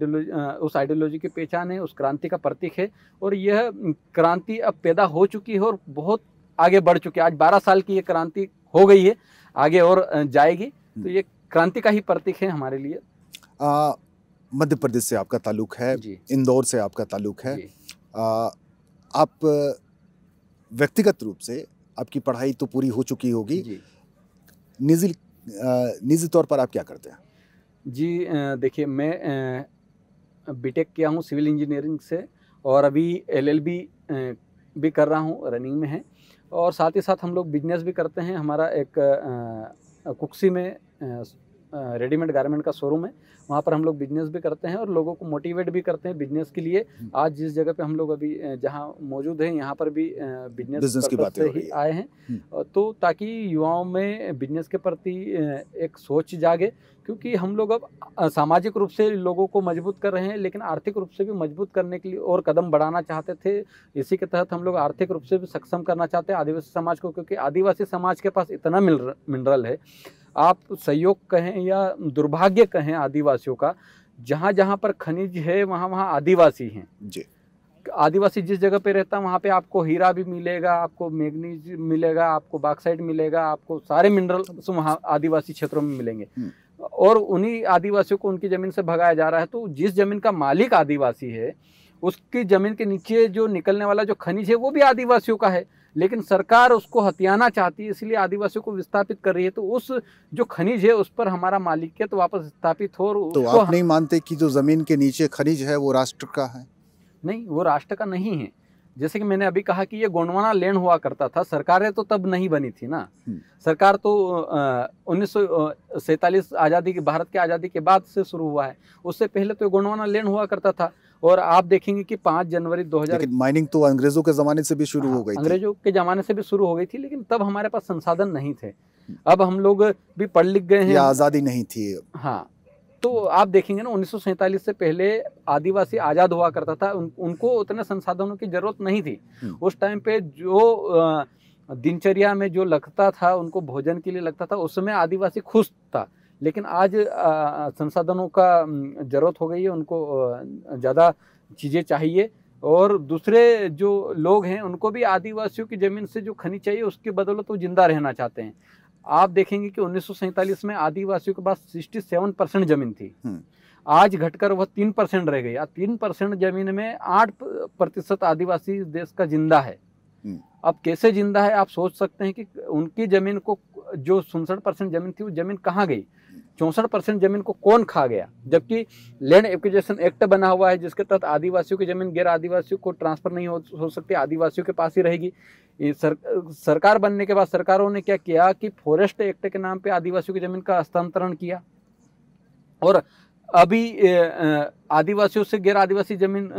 [SPEAKER 2] उस आइडियोलॉजी की पहचान है, उस क्रांति का प्रतीक है। और यह क्रांति अब पैदा हो चुकी है और बहुत आगे बढ़ चुकी है। आज 12 साल की ये क्रांति हो गई है, आगे और जाएगी। तो ये क्रांति का ही प्रतीक है हमारे लिए।
[SPEAKER 1] मध्य प्रदेश से आपका ताल्लुक है, इंदौर से आपका ताल्लुक है। आप व्यक्तिगत रूप से आपकी पढ़ाई तो पूरी हो चुकी होगी, निजी तौर पर आप क्या करते हैं?
[SPEAKER 2] जी देखिए, मैं बीटेक किया हूँ सिविल इंजीनियरिंग से, और अभी LLB भी कर रहा हूँ, रनिंग में है। और साथ ही साथ हम लोग बिजनेस भी करते हैं। हमारा एक कुक्सी में रेडीमेड गारमेंट का शोरूम है, वहाँ पर हम लोग बिजनेस भी करते हैं और लोगों को मोटिवेट भी करते हैं बिजनेस के लिए। आज जिस जगह पे हम लोग अभी जहाँ मौजूद हैं, यहाँ पर भी बिजनेस की बातें ही आए हैं, तो ताकि युवाओं में बिजनेस के प्रति एक सोच जागे। क्योंकि हम लोग अब सामाजिक रूप से लोगों को मजबूत कर रहे हैं, लेकिन आर्थिक रूप से भी मजबूत करने के लिए और कदम बढ़ाना चाहते थे। इसी के तहत हम लोग आर्थिक रूप से भी सक्षम करना चाहते हैं आदिवासी समाज को, क्योंकि आदिवासी समाज के पास इतना मिनरल है। आप सहयोग कहें या दुर्भाग्य कहें आदिवासियों का, जहाँ जहाँ पर खनिज है वहाँ वहाँ आदिवासी हैं जी। आदिवासी जिस जगह पे रहता है वहाँ पे आपको हीरा भी मिलेगा, आपको मैग्नीज मिलेगा, आपको बॉक्साइट मिलेगा, आपको सारे मिनरल्स वहाँ आदिवासी क्षेत्रों में मिलेंगे। और उन्हीं आदिवासियों को उनकी ज़मीन से भगाया जा रहा है। तो जिस ज़मीन का मालिक आदिवासी है, उसकी ज़मीन के नीचे जो निकलने वाला जो खनिज है वो भी आदिवासियों का है, लेकिन सरकार उसको हथियाना चाहती है, इसलिए आदिवासियों को विस्थापित कर रही है। तो उस जो खनिज है उस पर हमारा मालिकियत वापस स्थापित हो।
[SPEAKER 1] तो आप नहीं मानते कि जो ज़मीन के नीचे खनिज है वो राष्ट्र का है?
[SPEAKER 2] नहीं, वो राष्ट्र का नहीं है। जैसे कि मैंने अभी कहा कि ये गोंडवाना लैंड हुआ करता था, सरकारें तो तब नहीं बनी थी ना। सरकार तो 1947 आज़ादी की, भारत की आज़ादी के बाद से शुरू हुआ है। उससे पहले तो गोंडवाना लैंड हुआ करता था। और आप देखेंगे कि 5 जनवरी 2000,
[SPEAKER 1] लेकिन माइनिंग तो अंग्रेजों के ज़माने से भी शुरू हो गई थी।
[SPEAKER 2] अंग्रेजों के ज़माने से भी शुरू हो गई थी, लेकिन तब हमारे पास संसाधन नहीं थे। अब हम लोग भी पढ़ लिख गए हैं,
[SPEAKER 1] आज़ादी नहीं थी।
[SPEAKER 2] हाँ, तो आप देखेंगे ना 1947 से पहले आदिवासी आज़ाद हुआ करता था, उनको उतने संसाधनों की जरूरत नहीं थी। उस टाइम पे जो दिनचर्या में जो लगता था, उनको भोजन के लिए लगता था, उसमें आदिवासी खुश था। लेकिन आज संसाधनों का जरूरत हो गई है, उनको ज़्यादा चीज़ें चाहिए। और दूसरे जो लोग हैं उनको भी आदिवासियों की ज़मीन से जो खनिज चाहिए उसकी बदौलत वो जिंदा रहना चाहते हैं। आप देखेंगे कि 1947 में आदिवासियों के पास 67% जमीन थी, आज घटकर वह 3% रह गई। 3% जमीन में 8% आदिवासी देश का जिंदा है। अब कैसे जिंदा है आप सोच सकते हैं कि उनकी जमीन को, जो 67% जमीन थी वो जमीन कहाँ गई, 64% जमीन को कौन खा गया। जबकि लैंड एक्विजिशन एक्ट बना हुआ है जिसके तहत आदिवासियों की जमीन गैर आदिवासियों को ट्रांसफर नहीं हो सकती, आदिवासियों के पास ही रहेगी। सरकार बनने के बाद सरकारों ने क्या किया कि फॉरेस्ट एक्ट के नाम पे आदिवासियों की जमीन का हस्तांतरण किया, और अभी आदिवासियों से गैर आदिवासी जमीन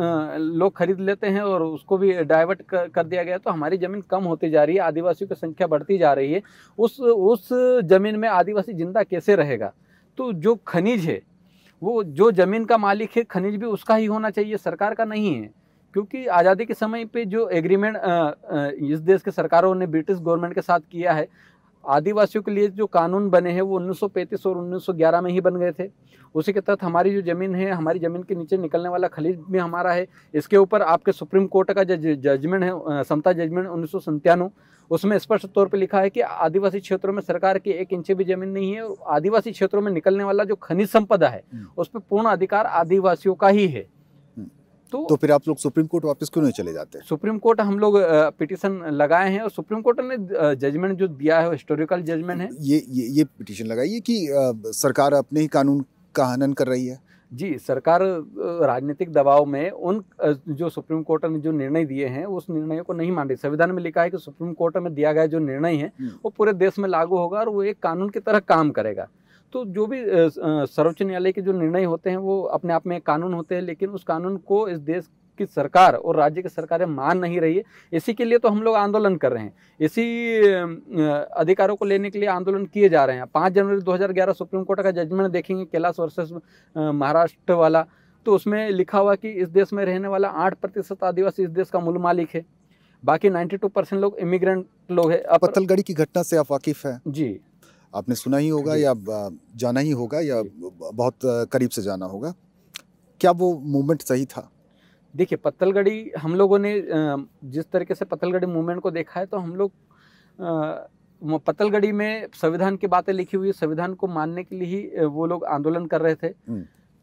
[SPEAKER 2] लोग खरीद लेते हैं और उसको भी डाइवर्ट कर दिया गया। तो हमारी जमीन कम होती जा रही है, आदिवासियों की संख्या बढ़ती जा रही है। उस जमीन में आदिवासी जिंदा कैसे रहेगा? तो जो खनिज है, वो जो जमीन का मालिक है, खनिज भी उसका ही होना चाहिए, सरकार का नहीं है। क्योंकि आज़ादी के समय पे जो एग्रीमेंट इस देश के सरकारों ने ब्रिटिश गवर्नमेंट के साथ किया है, आदिवासियों के लिए जो कानून बने हैं वो 1935 और 1911 में ही बन गए थे। उसी के तहत हमारी जो ज़मीन है, हमारी ज़मीन के नीचे निकलने वाला खलीज भी हमारा है। इसके ऊपर आपके सुप्रीम कोर्ट का जो जजमेंट है, समता जजमेंट 1997, उसमें स्पष्ट तौर पे लिखा है कि आदिवासी क्षेत्रों में सरकार की 1 इंच भी जमीन नहीं है। आदिवासी क्षेत्रों में निकलने वाला जो खनिज संपदा है उस पर पूर्ण अधिकार आदिवासियों का ही है।
[SPEAKER 1] तो फिर आप लोग सुप्रीम कोर्ट वापस क्यों नहीं चले जाते?
[SPEAKER 2] सुप्रीम कोर्ट हम लोग पिटीशन लगाए हैं और सुप्रीम कोर्ट ने जजमेंट जो दिया है हिस्टोरिकल जजमेंट है।
[SPEAKER 1] ये पिटीशन लगाइए कि सरकार अपने ही कानून का हनन कर रही है।
[SPEAKER 2] जी, सरकार राजनीतिक दबाव में उन जो सुप्रीम कोर्ट ने जो निर्णय दिए हैं उस निर्णय को नहीं मान रही। संविधान में लिखा है कि सुप्रीम कोर्ट में दिया गया जो निर्णय है वो पूरे देश में लागू होगा और वो एक कानून की तरह काम करेगा। तो जो भी सर्वोच्च न्यायालय के जो निर्णय होते हैं वो अपने आप में एक कानून होते हैं, लेकिन उस कानून को इस देश की सरकार और राज्य की सरकारें मान नहीं रही है। इसी के लिए तो हम लोग आंदोलन कर रहे हैं, इसी अधिकारों को लेने के लिए आंदोलन किए जा रहे हैं। 5 जनवरी 2011 सुप्रीम कोर्ट का जजमेंट देखेंगे, कैलाश वर्सेस महाराष्ट्र वाला, तो उसमें लिखा हुआ कि इस देश में रहने वाला 8% आदिवासी इस देश का मूल मालिक है, बाकी 92% लोग इमिग्रेंट लोग है।
[SPEAKER 1] पत्तलगढ़ी की घटना से आप वाकिफ हैं?
[SPEAKER 2] जी,
[SPEAKER 1] आपने सुना ही होगा या जाना ही होगा या बहुत करीब से जाना होगा। क्या वो मूवमेंट सही था?
[SPEAKER 2] देखिए, पत्तलगढ़ी हम लोगों ने जिस तरीके से पत्तलगढ़ी मूवमेंट को देखा है तो हम लोग पत्तलगढ़ी में संविधान की बातें लिखी हुई, संविधान को मानने के लिए ही वो लोग आंदोलन कर रहे थे।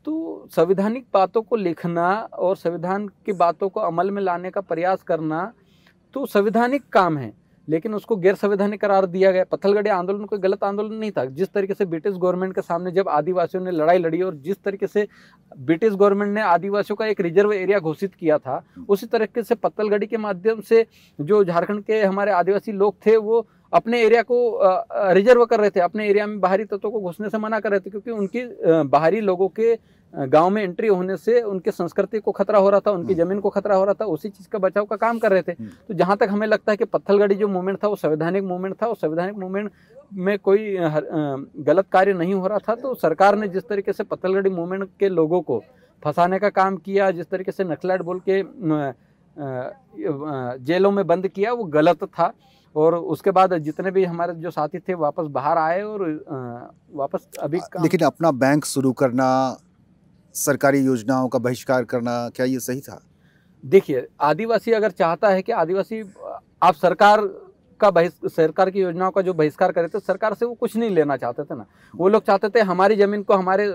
[SPEAKER 2] तो संवैधानिक बातों को लिखना और संविधान की बातों को अमल में लाने का प्रयास करना तो संवैधानिक काम है, लेकिन उसको गैर संवैधानिक करार दिया गया। पत्थलगढ़ी आंदोलन कोई गलत आंदोलन नहीं था। जिस तरीके से ब्रिटिश गवर्नमेंट के सामने जब आदिवासियों ने लड़ाई लड़ी और जिस तरीके से ब्रिटिश गवर्नमेंट ने आदिवासियों का एक रिजर्व एरिया घोषित किया था, उसी तरीके से पत्थलगढ़ी के माध्यम से जो झारखंड के हमारे आदिवासी लोग थे वो अपने एरिया को रिजर्व कर रहे थे, अपने एरिया में बाहरी तत्वों को घुसने से मना कर रहे थे, क्योंकि उनकी बाहरी लोगों के गांव में एंट्री होने से उनके संस्कृति को खतरा हो रहा था, उनकी जमीन को खतरा हो रहा था। उसी चीज़ का बचाव का काम कर रहे थे। तो जहाँ तक हमें लगता है कि पत्थलगढ़ी जो मूवमेंट था वो संवैधानिक मूवमेंट था और संवैधानिक मूवमेंट में कोई गलत कार्य नहीं हो रहा था। तो सरकार ने जिस तरीके से पत्थलगढ़ी मूवमेंट के लोगों को फंसाने का काम किया, जिस तरीके से नक्सलाइट बोल के जेलों में बंद किया, वो गलत था। और उसके बाद जितने भी हमारे जो साथी थे वापस बाहर आए और वापस अभी
[SPEAKER 1] लेकिन अपना बैंक शुरू करना, सरकारी योजनाओं का बहिष्कार करना, क्या ये सही था?
[SPEAKER 2] देखिए, आदिवासी अगर चाहता है कि आदिवासी आप सरकार की योजनाओं का जो बहिष्कार करे थे, सरकार से वो कुछ नहीं लेना चाहते थे ना। वो लोग चाहते थे हमारी ज़मीन को हमारे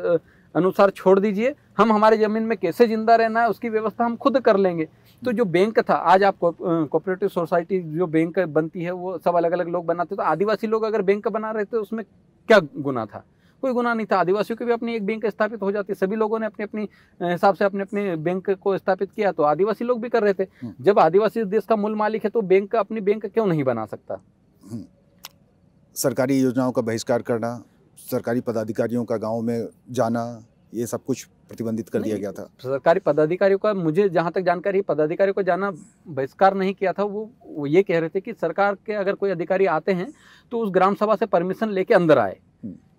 [SPEAKER 2] अनुसार छोड़ दीजिए, हम हमारी ज़मीन में कैसे जिंदा रहना है उसकी व्यवस्था हम खुद कर लेंगे। तो जो बैंक था, आज आप कोऑपरेटिव सोसाइटी जो बैंक बनती है वो सब अलग अलग लोग बनाते, तो आदिवासी लोग अगर बैंक बना रहे थे उसमें क्या गुनाह था? कोई गुनाह नहीं था। आदिवासियों की भी अपनी एक बैंक स्थापित हो जाती, सभी लोगों ने अपने अपनी हिसाब से अपने अपने बैंक को स्थापित किया, तो आदिवासी लोग भी कर रहे थे। जब आदिवासी देश का मूल मालिक है तो बैंक अपनी बैंक क्यों नहीं बना सकता?
[SPEAKER 1] सरकारी योजनाओं का बहिष्कार करना, सरकारी पदाधिकारियों का गाँव में जाना, ये सब कुछ प्रतिबंधित कर दिया गया था।
[SPEAKER 2] सरकारी पदाधिकारियों का, मुझे जहाँ तक जानकारी है, पदाधिकारियों को जाना बहिष्कार नहीं किया था। वो ये कह रहे थे कि सरकार के अगर कोई अधिकारी आते हैं तो उस ग्राम सभा से परमिशन लेके अंदर आए।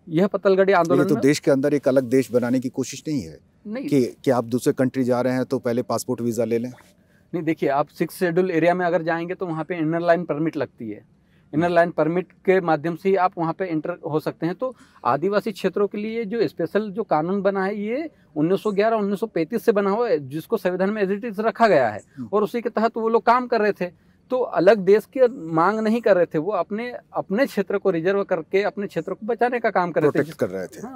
[SPEAKER 2] यह पत्थलगढ़ी आंदोलन
[SPEAKER 1] तो देश के अंदर एक अलग देश बनाने की कोशिश नहीं है नहीं। कि आप दूसरे कंट्री जा रहे हैं तो पहले पासपोर्ट वीज़ा ले लें?
[SPEAKER 2] नहीं, देखिए, आप 6 शेड्यूल एरिया में अगर जाएंगे तो वहाँ पे इनर लाइन परमिट लगती है। इनर लाइन परमिट के माध्यम से ही आप वहाँ पे एंटर हो सकते हैं। तो आदिवासी क्षेत्रों के लिए जो स्पेशल जो कानून बना है ये 1911 1935 से बना हुआ है, जिसको संविधान में एज इट इज रखा गया है और उसी के तहत वो लोग काम कर रहे थे। तो अलग देश की मांग नहीं कर रहे थे, वो अपने क्षेत्र को रिजर्व करके अपने क्षेत्र को बचाने का काम कर रहे थे,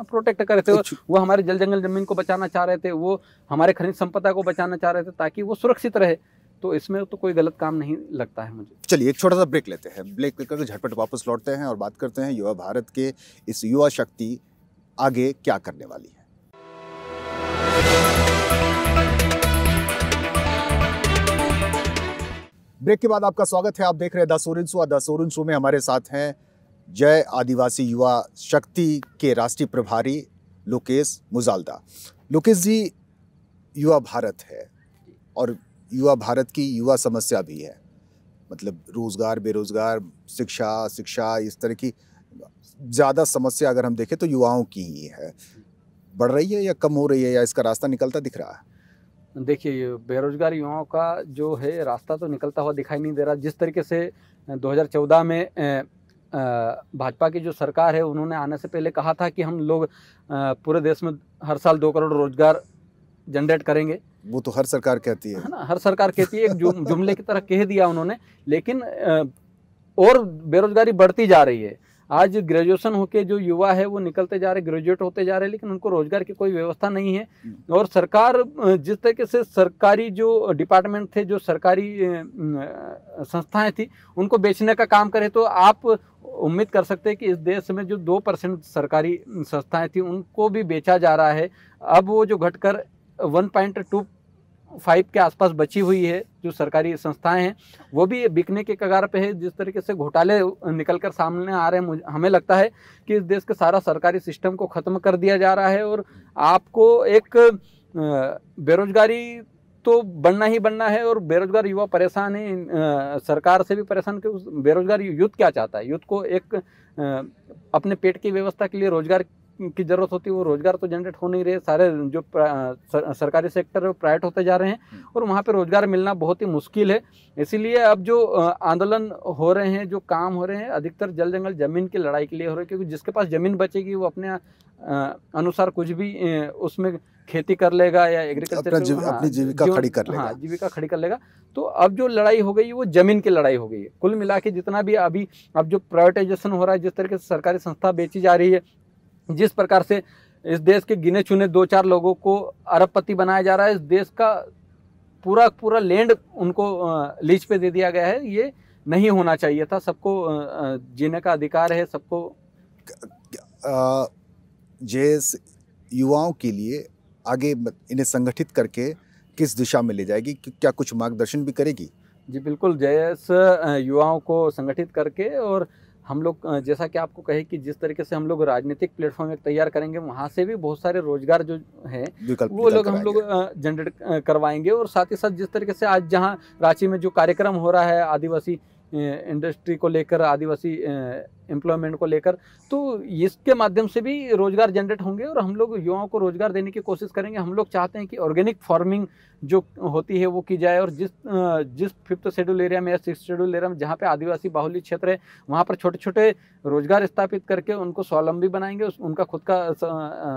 [SPEAKER 2] प्रोटेक्ट कर रहे थे। वो हमारे जल जंगल जमीन को बचाना चाह रहे थे, वो हमारे खनिज संपदा को बचाना चाह रहे थे ताकि वो सुरक्षित रहे। तो इसमें तो कोई गलत काम नहीं लगता है मुझे।
[SPEAKER 1] चलिए एक छोटा सा ब्रेक लेते हैं, ब्रेक लेकर झटपट वापस लौटते हैं और बात करते हैं युवा भारत के इस युवा शक्ति आगे क्या करने वाली है। ब्रेक के बाद आपका स्वागत है। आप देख रहे हैं the Soren show. The Soren show में हमारे साथ हैं जय आदिवासी युवा शक्ति के राष्ट्रीय प्रभारी लोकेश मुजालदा। लोकेश जी, युवा भारत है और युवा भारत की युवा समस्या भी है, मतलब रोजगार, बेरोजगार, शिक्षा, इस तरह की ज़्यादा समस्या अगर हम देखें तो युवाओं की ही है। बढ़ रही है या कम हो रही है या इसका रास्ता निकलता दिख रहा है?
[SPEAKER 2] देखिए, ये बेरोजगार युवाओं का जो है रास्ता तो निकलता हुआ दिखाई नहीं दे रहा। जिस तरीके से 2014 में भाजपा की जो सरकार है, उन्होंने आने से पहले कहा था कि हम लोग पूरे देश में हर साल 2 करोड़ रोजगार जनरेट करेंगे।
[SPEAKER 1] वो तो हर सरकार कहती है
[SPEAKER 2] ना, हर सरकार कहती है, एक जुमले की तरह कह दिया उन्होंने, लेकिन और बेरोजगारी बढ़ती जा रही है। आज ग्रेजुएशन होके जो युवा है वो निकलते जा रहे, ग्रेजुएट होते जा रहे, लेकिन उनको रोजगार की कोई व्यवस्था नहीं है। और सरकार जिस तरीके से सरकारी जो डिपार्टमेंट थे, जो सरकारी संस्थाएं थी, उनको बेचने का काम करे, तो आप उम्मीद कर सकते हैं कि इस देश में जो 2% सरकारी संस्थाएं थी उनको भी बेचा जा रहा है। अब वो जो घटकर 1.25 के आसपास बची हुई है जो सरकारी संस्थाएं हैं, वो भी बिकने के कगार पे है। जिस तरीके से घोटाले निकलकर सामने आ रहे हैं, हमें लगता है कि इस देश के सारा सरकारी सिस्टम को ख़त्म कर दिया जा रहा है। और आपको एक बेरोजगारी तो बनना ही बनना है, और बेरोजगार युवा परेशान है, सरकार से भी परेशान। कि बेरोजगार यूथ क्या चाहता है? यूथ को एक अपने पेट की व्यवस्था के लिए रोजगार की जरूरत होती है। वो रोजगार तो जनरेट हो नहीं रहे। सारे जो सरकारी सेक्टर है वो प्राइवेट होते जा रहे हैं, और वहाँ पे रोजगार मिलना बहुत ही मुश्किल है। इसीलिए अब जो आंदोलन हो रहे हैं, जो काम हो रहे हैं, अधिकतर जल जंगल जमीन की लड़ाई के लिए हो रहे हैं। क्योंकि जिसके पास जमीन बचेगी वो अपने अनुसार कुछ भी उसमें खेती कर लेगा या एग्रीकल्चर
[SPEAKER 1] अपनी जीविका खड़ी कर लेगा।
[SPEAKER 2] हाँ, जीविका खड़ी कर लेगा। तो अब जो लड़ाई हो गई वो जमीन की लड़ाई हो गई है। कुल मिला के जितना भी अभी अब जो प्राइवेटाइजेशन हो रहा है, जिस तरीके से सरकारी संस्था बेची जा रही है, जिस प्रकार से इस देश के गिने चुने 2-4 लोगों को अरबपति बनाया जा रहा है, इस देश का पूरा लैंड उनको लीज पे दे दिया गया है। ये नहीं होना चाहिए था। सबको जीने का अधिकार है, सबको।
[SPEAKER 1] जेएस युवाओं के लिए आगे इन्हें संगठित करके किस दिशा में ले जाएगी? क्या कुछ मार्गदर्शन भी करेगी?
[SPEAKER 2] जी बिल्कुल, जेएस युवाओं को संगठित करके, और हम लोग जैसा कि आपको कहे कि जिस तरीके से हम लोग राजनीतिक प्लेटफॉर्म एक तैयार करेंगे, वहाँ से भी बहुत सारे रोजगार जो हैं वो लोग हम लोग जनरेट करवाएंगे। और साथ ही साथ जिस तरीके से आज जहाँ रांची में जो कार्यक्रम हो रहा है आदिवासी इंडस्ट्री को लेकर, आदिवासी एम्प्लॉयमेंट को लेकर, तो इसके माध्यम से भी रोजगार जनरेट होंगे और हम लोग युवाओं को रोजगार देने की कोशिश करेंगे। हम लोग चाहते हैं कि ऑर्गेनिक फार्मिंग जो होती है वो की जाए, और जिस 5th शेड्यूल एरिया में या 6th शेड्यूल एरिया में जहाँ पे आदिवासी बाहुल्य क्षेत्र है, वहाँ पर छोटे छोटे रोजगार स्थापित करके उनको स्वावलंबी बनाएंगे, उनका खुद का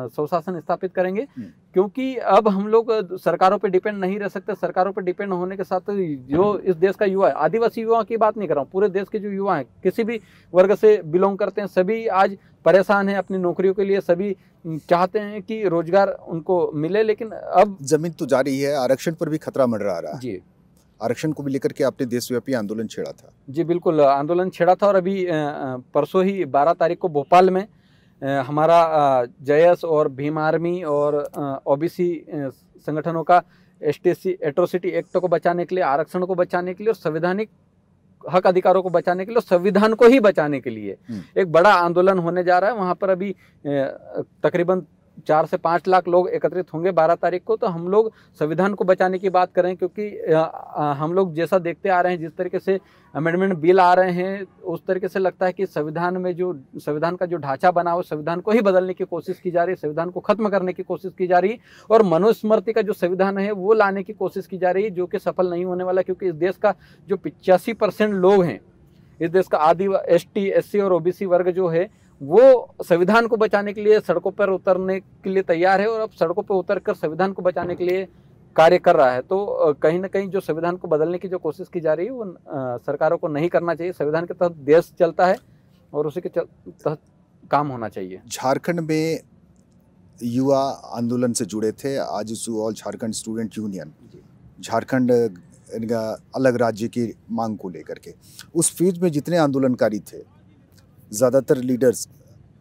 [SPEAKER 2] स्वशासन स्थापित करेंगे। क्योंकि अब हम लोग सरकारों पर डिपेंड नहीं रह सकते। सरकारों पर डिपेंड होने के साथ जो इस देश का युवा है, आदिवासी युवाओं की बात नहीं कर रहा हूँ, पूरे देश के जो युवा हैं, किसी भी वर्ग से बिलोंग करते हैं, सभी आज परेशान हैं अपनी नौकरियों के लिए। सभी चाहते हैं कि रोजगार उनको मिले, लेकिन अब
[SPEAKER 1] जमीन तो जारी है, आरक्षण पर भी खतरा मंडरा रहा है।
[SPEAKER 2] जी,
[SPEAKER 1] आरक्षण को भी लेकर के आपने देशव्यापी आंदोलन छेड़ा था।
[SPEAKER 2] जी बिल्कुल, आंदोलन छेड़ा था। और अभी परसों ही 12 तारीख को भोपाल में हमारा जेएस और भीम आर्मी और ओबीसी संगठनों का एट्रोसिटी एक्ट को बचाने के लिए, आरक्षण को बचाने के लिए और संवैधानिक हक अधिकारों को बचाने के लिए, संविधान को ही बचाने के लिए एक बड़ा आंदोलन होने जा रहा है। वहां पर अभी तकरीबन 4 से 5 लाख लोग एकत्रित होंगे 12 तारीख को। तो हम लोग संविधान को बचाने की बात करें, क्योंकि हम लोग जैसा देखते आ रहे हैं, जिस तरीके से अमेंडमेंट बिल आ रहे हैं, उस तरीके से लगता है कि संविधान का जो ढांचा बना हो, संविधान को ही बदलने की कोशिश की जा रही है, संविधान को खत्म करने की कोशिश की जा रही है, और मनुस्मृति का जो संविधान है वो लाने की कोशिश की जा रही है, जो कि सफल नहीं होने वाला। क्योंकि इस देश का जो 85% लोग हैं, इस देश का एसटी, एससी और ओबीसी वर्ग जो है, वो संविधान को बचाने के लिए सड़कों पर उतरने के लिए तैयार है, और अब सड़कों पर उतरकर संविधान को बचाने के लिए कार्य कर रहा है। तो कहीं ना कहीं जो संविधान को बदलने की जो कोशिश की जा रही है वो सरकारों को नहीं करना चाहिए। संविधान के तहत देश चलता है और उसी के तहत काम होना चाहिए।
[SPEAKER 1] झारखंड में युवा आंदोलन से जुड़े थे। आज all Jharkhand student union Jharkhand अलग राज्य की मांग को लेकर के, उस फील्ड में जितने आंदोलनकारी थे, ज़्यादातर लीडर्स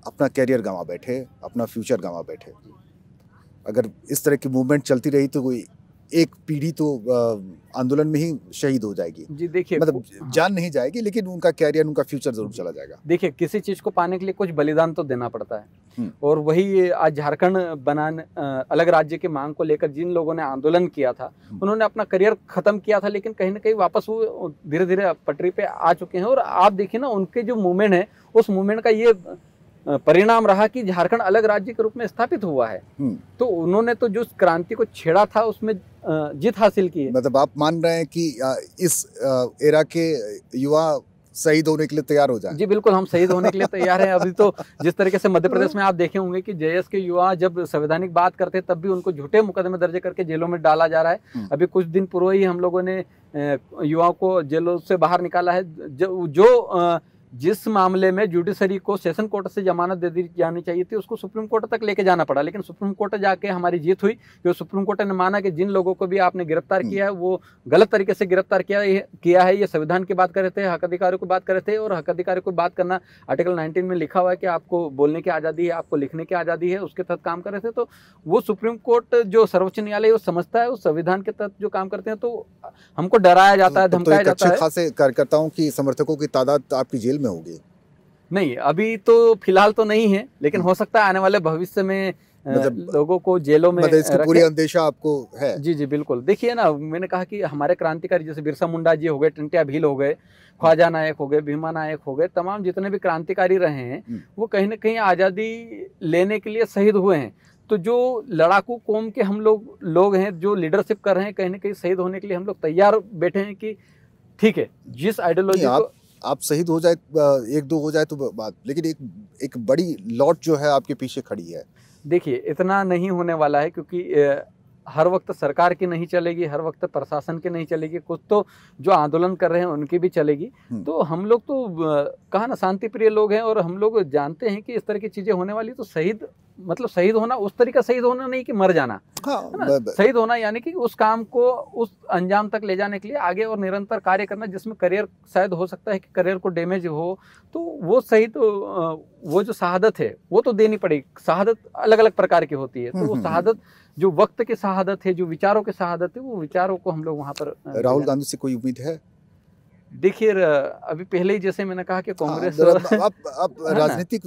[SPEAKER 1] अपना कैरियर गंवा बैठे, अपना फ्यूचर गंवा बैठे। अगर इस तरह की मूवमेंट चलती रही तो कोई एक पीढ़ी तो आंदोलन में ही शहीद हो जाएगी।
[SPEAKER 2] जी देखिए,
[SPEAKER 1] मतलब जान नहीं जाएगी, लेकिन उनका कैरियर, उनका फ्यूचर जरूर चला जाएगा।
[SPEAKER 2] देखिए, किसी चीज़ को पाने के लिए कुछ बलिदान तो देना पड़ता है, और वही आज झारखंड बनाने अलग राज्य की मांग को लेकर जिन लोगों ने आंदोलन किया था, उन्होंने अपना करियर खत्म किया था, लेकिन कहीं ना कहीं वापस वो धीरे धीरे पटरी पे आ चुके हैं। और आप देखिए ना, उनके जो मूवमेंट है, उस मूवमेंट का परिणाम रहा कि झारखंड अलग राज्य के रूप में स्थापित हुआ है। तो उन्होंने तो जो क्रांति को छेड़ा था उसमें जीत हासिल की है।
[SPEAKER 1] मतलब आप मान रहे हैं कि इस एरा के युवा शहीद होने के लिए तैयार हो जाए?
[SPEAKER 2] जी बिल्कुल, हम शहीद होने के लिए तैयार हैं। अभी तो जिस तरीके से मध्य प्रदेश में आप देखे होंगे कि जेएस के युवा जब संवैधानिक बात करते तब भी उनको झूठे मुकदमे दर्ज करके जेलों में डाला जा रहा है। अभी कुछ दिन पूर्व ही हम लोगों ने युवाओं को जेलों से बाहर निकाला है। जो जिस मामले में जुडिशरी को सेशन कोर्ट से जमानत दे दी जानी चाहिए थी उसको सुप्रीम कोर्ट तक लेके जाना पड़ा, लेकिन सुप्रीम कोर्ट जाके हमारी जीत हुई क्योंकि सुप्रीम कोर्ट ने माना कि जिन लोगों को भी आपने गिरफ्तार किया है वो गलत तरीके से गिरफ्तार किया है। ये संविधान की बात कर रहे थे, हक अधिकारों की बात कर रहे थे, और हक अधिकारों की बात करना आर्टिकल 19 में लिखा हुआ है कि आपको बोलने की आज़ादी है, आपको लिखने की आज़ादी है, उसके तहत काम कर रहे थे। तो वो सुप्रीम कोर्ट जो सर्वोच्च न्यायालय वो समझता है, उस संविधान के तहत जो काम करते हैं, तो हमको डराया जाता है, धमकाया जाता है।
[SPEAKER 1] खासे कार्यकर्ताओं की, समर्थकों की तादाद आपकी जेल में होगी?
[SPEAKER 2] नहीं, अभी तो फिलहाल तो नहीं है, लेकिन हो सकता है आने वाले भविष्य में लोगों को जेलों में
[SPEAKER 1] इसकी पूरी अंदेशा आपको है?
[SPEAKER 2] जी जी बिल्कुल। देखिए ना, मैंने कहा कि हमारे क्रांतिकारी जैसे बिरसा मुंडा जी हो गए, टंट्या भील हो गए, ख्वाजा नायक हो गए, भीमा नायक हो गए, तमाम जितने भी क्रांतिकारी रहे हैं वो कहीं ना कहीं आज़ादी लेने के लिए शहीद हुए हैं। तो जो लड़ाकू कौम के हम लोग हैं जो लीडरशिप कर रहे हैं, कहीं ना कहीं शहीद होने के लिए हम लोग तैयार बैठे हैं कि ठीक है जिस आइडियोलॉजी को
[SPEAKER 1] आप शहीद हो जाए, एक दो हो जाए तो बात, लेकिन एक बड़ी लौट जो है आपके पीछे खड़ी है।
[SPEAKER 2] देखिए इतना नहीं होने वाला है क्योंकि हर वक्त सरकार की नहीं चलेगी, हर वक्त प्रशासन की नहीं चलेगी, कुछ तो जो आंदोलन कर रहे हैं उनकी भी चलेगी। तो हम लोग तो कहा ना शांति प्रिय लोग हैं और हम लोग जानते हैं कि इस तरह की चीजें होने वाली। तो शहीद मतलब शहीद होना उस तरीका शहीद होना नहीं कि मर जाना, शहीद होना यानी कि उस काम को उस अंजाम तक ले जाने के लिए आगे और निरंतर कार्य करना, जिसमें करियर शायद हो सकता है कि करियर को डैमेज हो, तो वो शहीद वो जो शहादत है वो तो देनी पड़ेगी। शहादत अलग अलग प्रकार की होती है, तो वो शहादत जो वक्त की शहादत है, जो विचारों की शहादत है, वो विचारों को हम लोग वहाँ पर।
[SPEAKER 1] राहुल गांधी से कोई उम्मीद है?
[SPEAKER 2] देखिए अभी पहले ही जैसे मैंने कहा कि कांग्रेस
[SPEAKER 1] आप राजनीतिक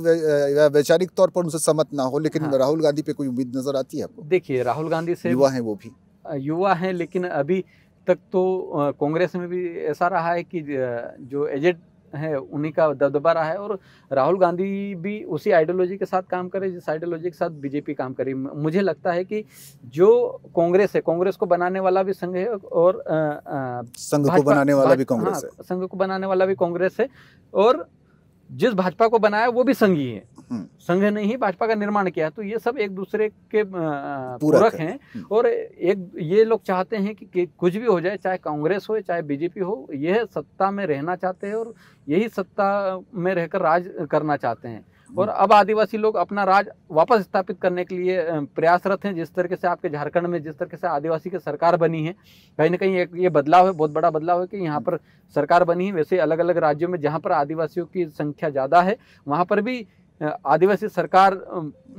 [SPEAKER 1] वैचारिक तौर पर उनसे सहमत ना हो, लेकिन राहुल गांधी पे कोई उम्मीद नजर आती है आपको?
[SPEAKER 2] देखिए राहुल गांधी से
[SPEAKER 1] युवा हैं, वो भी
[SPEAKER 2] युवा हैं, लेकिन अभी तक तो कांग्रेस में भी ऐसा रहा है कि जो एजेड है उन्हीं का दबदबा रहा है, और राहुल गांधी भी उसी आइडियोलॉजी के साथ काम करे जिस आइडियोलॉजी के साथ बीजेपी काम करे। मुझे लगता है कि जो कांग्रेस है, कांग्रेस को बनाने वाला भी संघ है और
[SPEAKER 1] संघ को बनाने वाला भी कांग्रेस है,
[SPEAKER 2] संघ को बनाने वाला भी कांग्रेस है, और जिस भाजपा को बनाया वो भी संघ ही है। संघ ने ही भाजपा का निर्माण किया है। तो ये सब एक दूसरे के पूरक हैं, और एक ये लोग चाहते हैं कि कुछ भी हो जाए, चाहे कांग्रेस हो चाहे बीजेपी हो, यह सत्ता में रहना चाहते हैं और यही सत्ता में रहकर राज करना चाहते हैं। और अब आदिवासी लोग अपना राज वापस स्थापित करने के लिए प्रयासरत हैं। जिस तरीके से आपके झारखंड में जिस तरीके से आदिवासी की सरकार बनी है, कहीं ना कहीं एक ये बदलाव है, बहुत बड़ा बदलाव है कि यहाँ पर सरकार बनी है। वैसे अलग अलग राज्यों में जहाँ पर आदिवासियों की संख्या ज़्यादा है वहाँ पर भी आदिवासी सरकार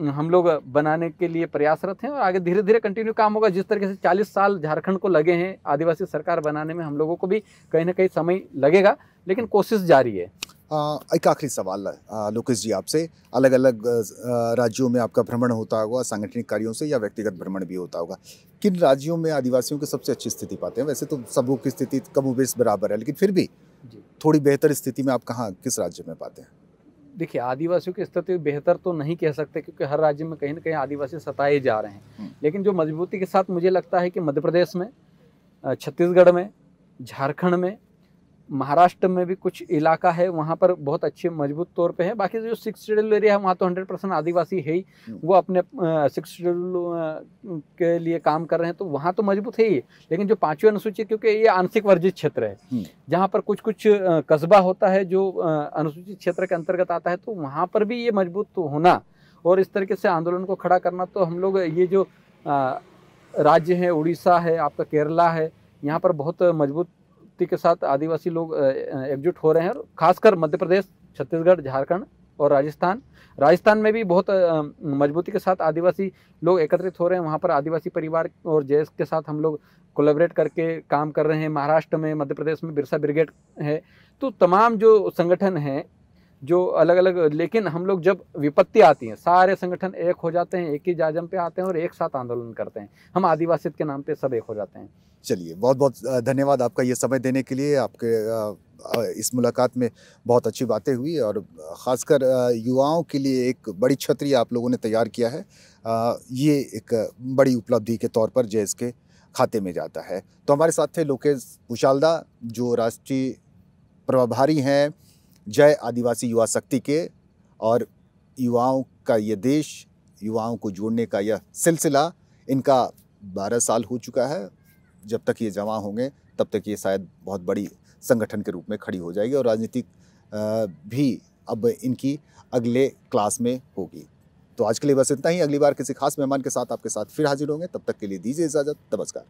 [SPEAKER 2] हम लोग बनाने के लिए प्रयासरत हैं, और आगे धीरे धीरे कंटिन्यू काम होगा। जिस तरीके से 40 साल झारखंड को लगे हैं आदिवासी सरकार बनाने में, हम लोगों को भी कहीं ना कहीं समय लगेगा, लेकिन कोशिश जारी है।
[SPEAKER 1] एक आखिरी सवाल लोकेश जी आपसे, अलग अलग राज्यों में आपका भ्रमण होता होगा, सांगठनिक कार्यों से या व्यक्तिगत भ्रमण भी होता होगा, किन राज्यों में आदिवासियों की सबसे अच्छी स्थिति पाते हैं? वैसे तो सबों की स्थिति कमोबेश बराबर है, लेकिन फिर भी थोड़ी बेहतर स्थिति में आप कहाँ किस राज्य में पाते हैं?
[SPEAKER 2] देखिए आदिवासियों की स्थिति बेहतर तो नहीं कह सकते क्योंकि हर राज्य में कहीं ना कहीं आदिवासी सताए जा रहे हैं, लेकिन जो मजबूती के साथ मुझे लगता है कि मध्य प्रदेश में, छत्तीसगढ़ में, झारखंड में, महाराष्ट्र में भी कुछ इलाका है वहाँ पर बहुत अच्छे मजबूत तौर पे है। बाकी जो 6th शेड्यूल एरिया है वहाँ तो 100% आदिवासी है ही, वो अपने 6th शेड्यूल के लिए काम कर रहे हैं, तो वहाँ तो मजबूत है ही। लेकिन जो 5वीं अनुसूची, क्योंकि ये आंशिक वर्जित क्षेत्र है जहाँ पर कुछ कुछ कस्बा होता है जो अनुसूचित क्षेत्र के अंतर्गत आता है, तो वहाँ पर भी ये मजबूत तो होना और इस तरीके से आंदोलन को खड़ा करना, तो हम लोग ये जो राज्य है, उड़ीसा है, आपका केरला है, यहाँ पर बहुत मजबूत के साथ आदिवासी लोग एकजुट हो रहे हैं। और खासकर मध्य प्रदेश, छत्तीसगढ़, झारखंड और राजस्थान में भी बहुत मजबूती के साथ आदिवासी लोग एकत्रित हो रहे हैं। वहाँ पर आदिवासी परिवार और जेएस के साथ हम लोग कोलैबोरेट करके काम कर रहे हैं। महाराष्ट्र में, मध्य प्रदेश में बिरसा ब्रिगेड है, तो तमाम जो संगठन हैं जो अलग अलग, लेकिन हम लोग जब विपत्ति आती है सारे संगठन एक हो जाते हैं, एक ही जाजम पे आते हैं और एक साथ आंदोलन करते हैं। हम आदिवासियत के नाम पे सब एक हो जाते हैं।
[SPEAKER 1] चलिए, बहुत बहुत धन्यवाद आपका ये समय देने के लिए। आपके इस मुलाकात में बहुत अच्छी बातें हुई और ख़ासकर युवाओं के लिए एक बड़ी छतरी आप लोगों ने तैयार किया है। ये एक बड़ी उपलब्धि के तौर पर जयेश के खाते में जाता है। तो हमारे साथ थे लोकेश कुशालदा, जो राष्ट्रीय प्रभारी हैं जय आदिवासी युवा शक्ति के, और युवाओं का ये देश, युवाओं को जोड़ने का यह सिलसिला इनका 12 साल हो चुका है। जब तक ये जमा होंगे तब तक ये शायद बहुत बड़ी संगठन के रूप में खड़ी हो जाएगी और राजनीतिक भी अब इनकी अगले क्लास में होगी। तो आज के लिए बस इतना ही। अगली बार किसी खास मेहमान के साथ आपके साथ फिर हाजिर होंगे। तब तक के लिए दीजिए इजाज़त। नमस्कार।